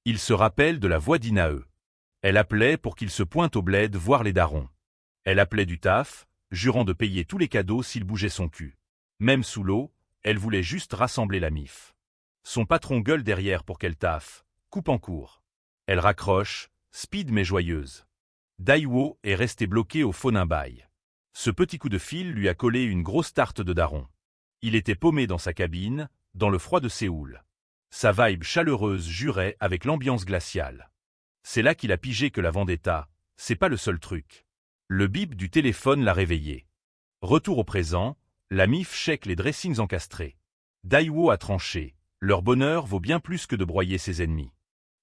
Il se rappelle de la voix d'Inae. Elle appelait pour qu'il se pointe au bled voir les darons. Elle appelait du taf, jurant de payer tous les cadeaux s'il bougeait son cul. Même sous l'eau, elle voulait juste rassembler la mif. Son patron gueule derrière pour qu'elle taffe, coupe en cours. Elle raccroche, speed mais joyeuse. Daewoo est resté bloqué au Phonimbaï. Ce petit coup de fil lui a collé une grosse tarte de daron. Il était paumé dans sa cabine, dans le froid de Séoul. Sa vibe chaleureuse jurait avec l'ambiance glaciale. C'est là qu'il a pigé que la vendetta, c'est pas le seul truc. Le bip du téléphone l'a réveillé. Retour au présent, la mif check les dressings encastrés. Daewoo a tranché, leur bonheur vaut bien plus que de broyer ses ennemis.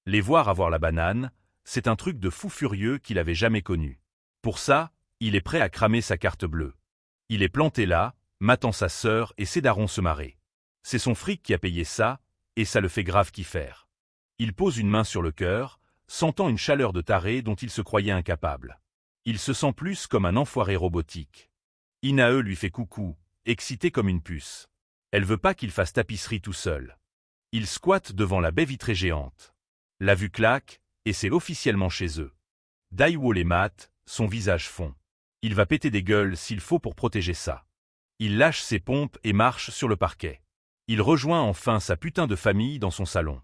Les voir avoir la banane, c'est un truc de fou furieux qu'il avait jamais connu. Pour ça, il est prêt à cramer sa carte bleue. Il est planté là, matant sa sœur et ses darons se marrer. C'est son fric qui a payé ça, et ça le fait grave kiffer. Il pose une main sur le cœur, sentant une chaleur de taré dont il se croyait incapable. Il se sent plus comme un enfoiré robotique. Inae lui fait coucou, excitée comme une puce. Elle veut pas qu'il fasse tapisserie tout seul. Il squatte devant la baie vitrée géante. La vue claque, et c'est officiellement chez eux. Daewoo les mate, son visage fond. Il va péter des gueules s'il faut pour protéger ça. Il lâche ses pompes et marche sur le parquet. Il rejoint enfin sa putain de famille dans son salon.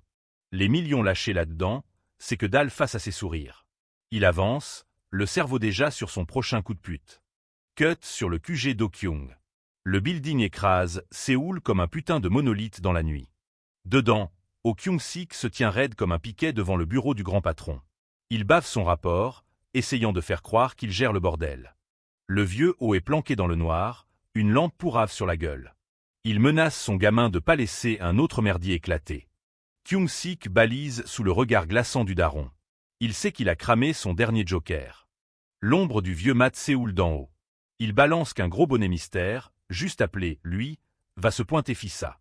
Les millions lâchés là-dedans, c'est que dalle face à ses sourires. Il avance, le cerveau déjà sur son prochain coup de pute. Cut sur le QG d'Okyung. Le building écrase, Séoul comme un putain de monolithe dans la nuit. Dedans, Okyung-sik se tient raide comme un piquet devant le bureau du grand patron. Il bave son rapport, essayant de faire croire qu'il gère le bordel. Le vieux haut est planqué dans le noir, une lampe pourrave sur la gueule. Il menace son gamin de pas laisser un autre merdier éclater. Kyung-sik balise sous le regard glaçant du daron. Il sait qu'il a cramé son dernier joker. L'ombre du vieux mate Séoul d'en haut. Il balance qu'un gros bonnet mystère, juste appelé, lui, va se pointer Fissa.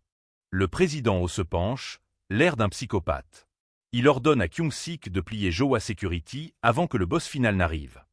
Le président haut se penche, l'air d'un psychopathe. Il ordonne à Kyung-sik de plier Jowa Security avant que le boss final n'arrive.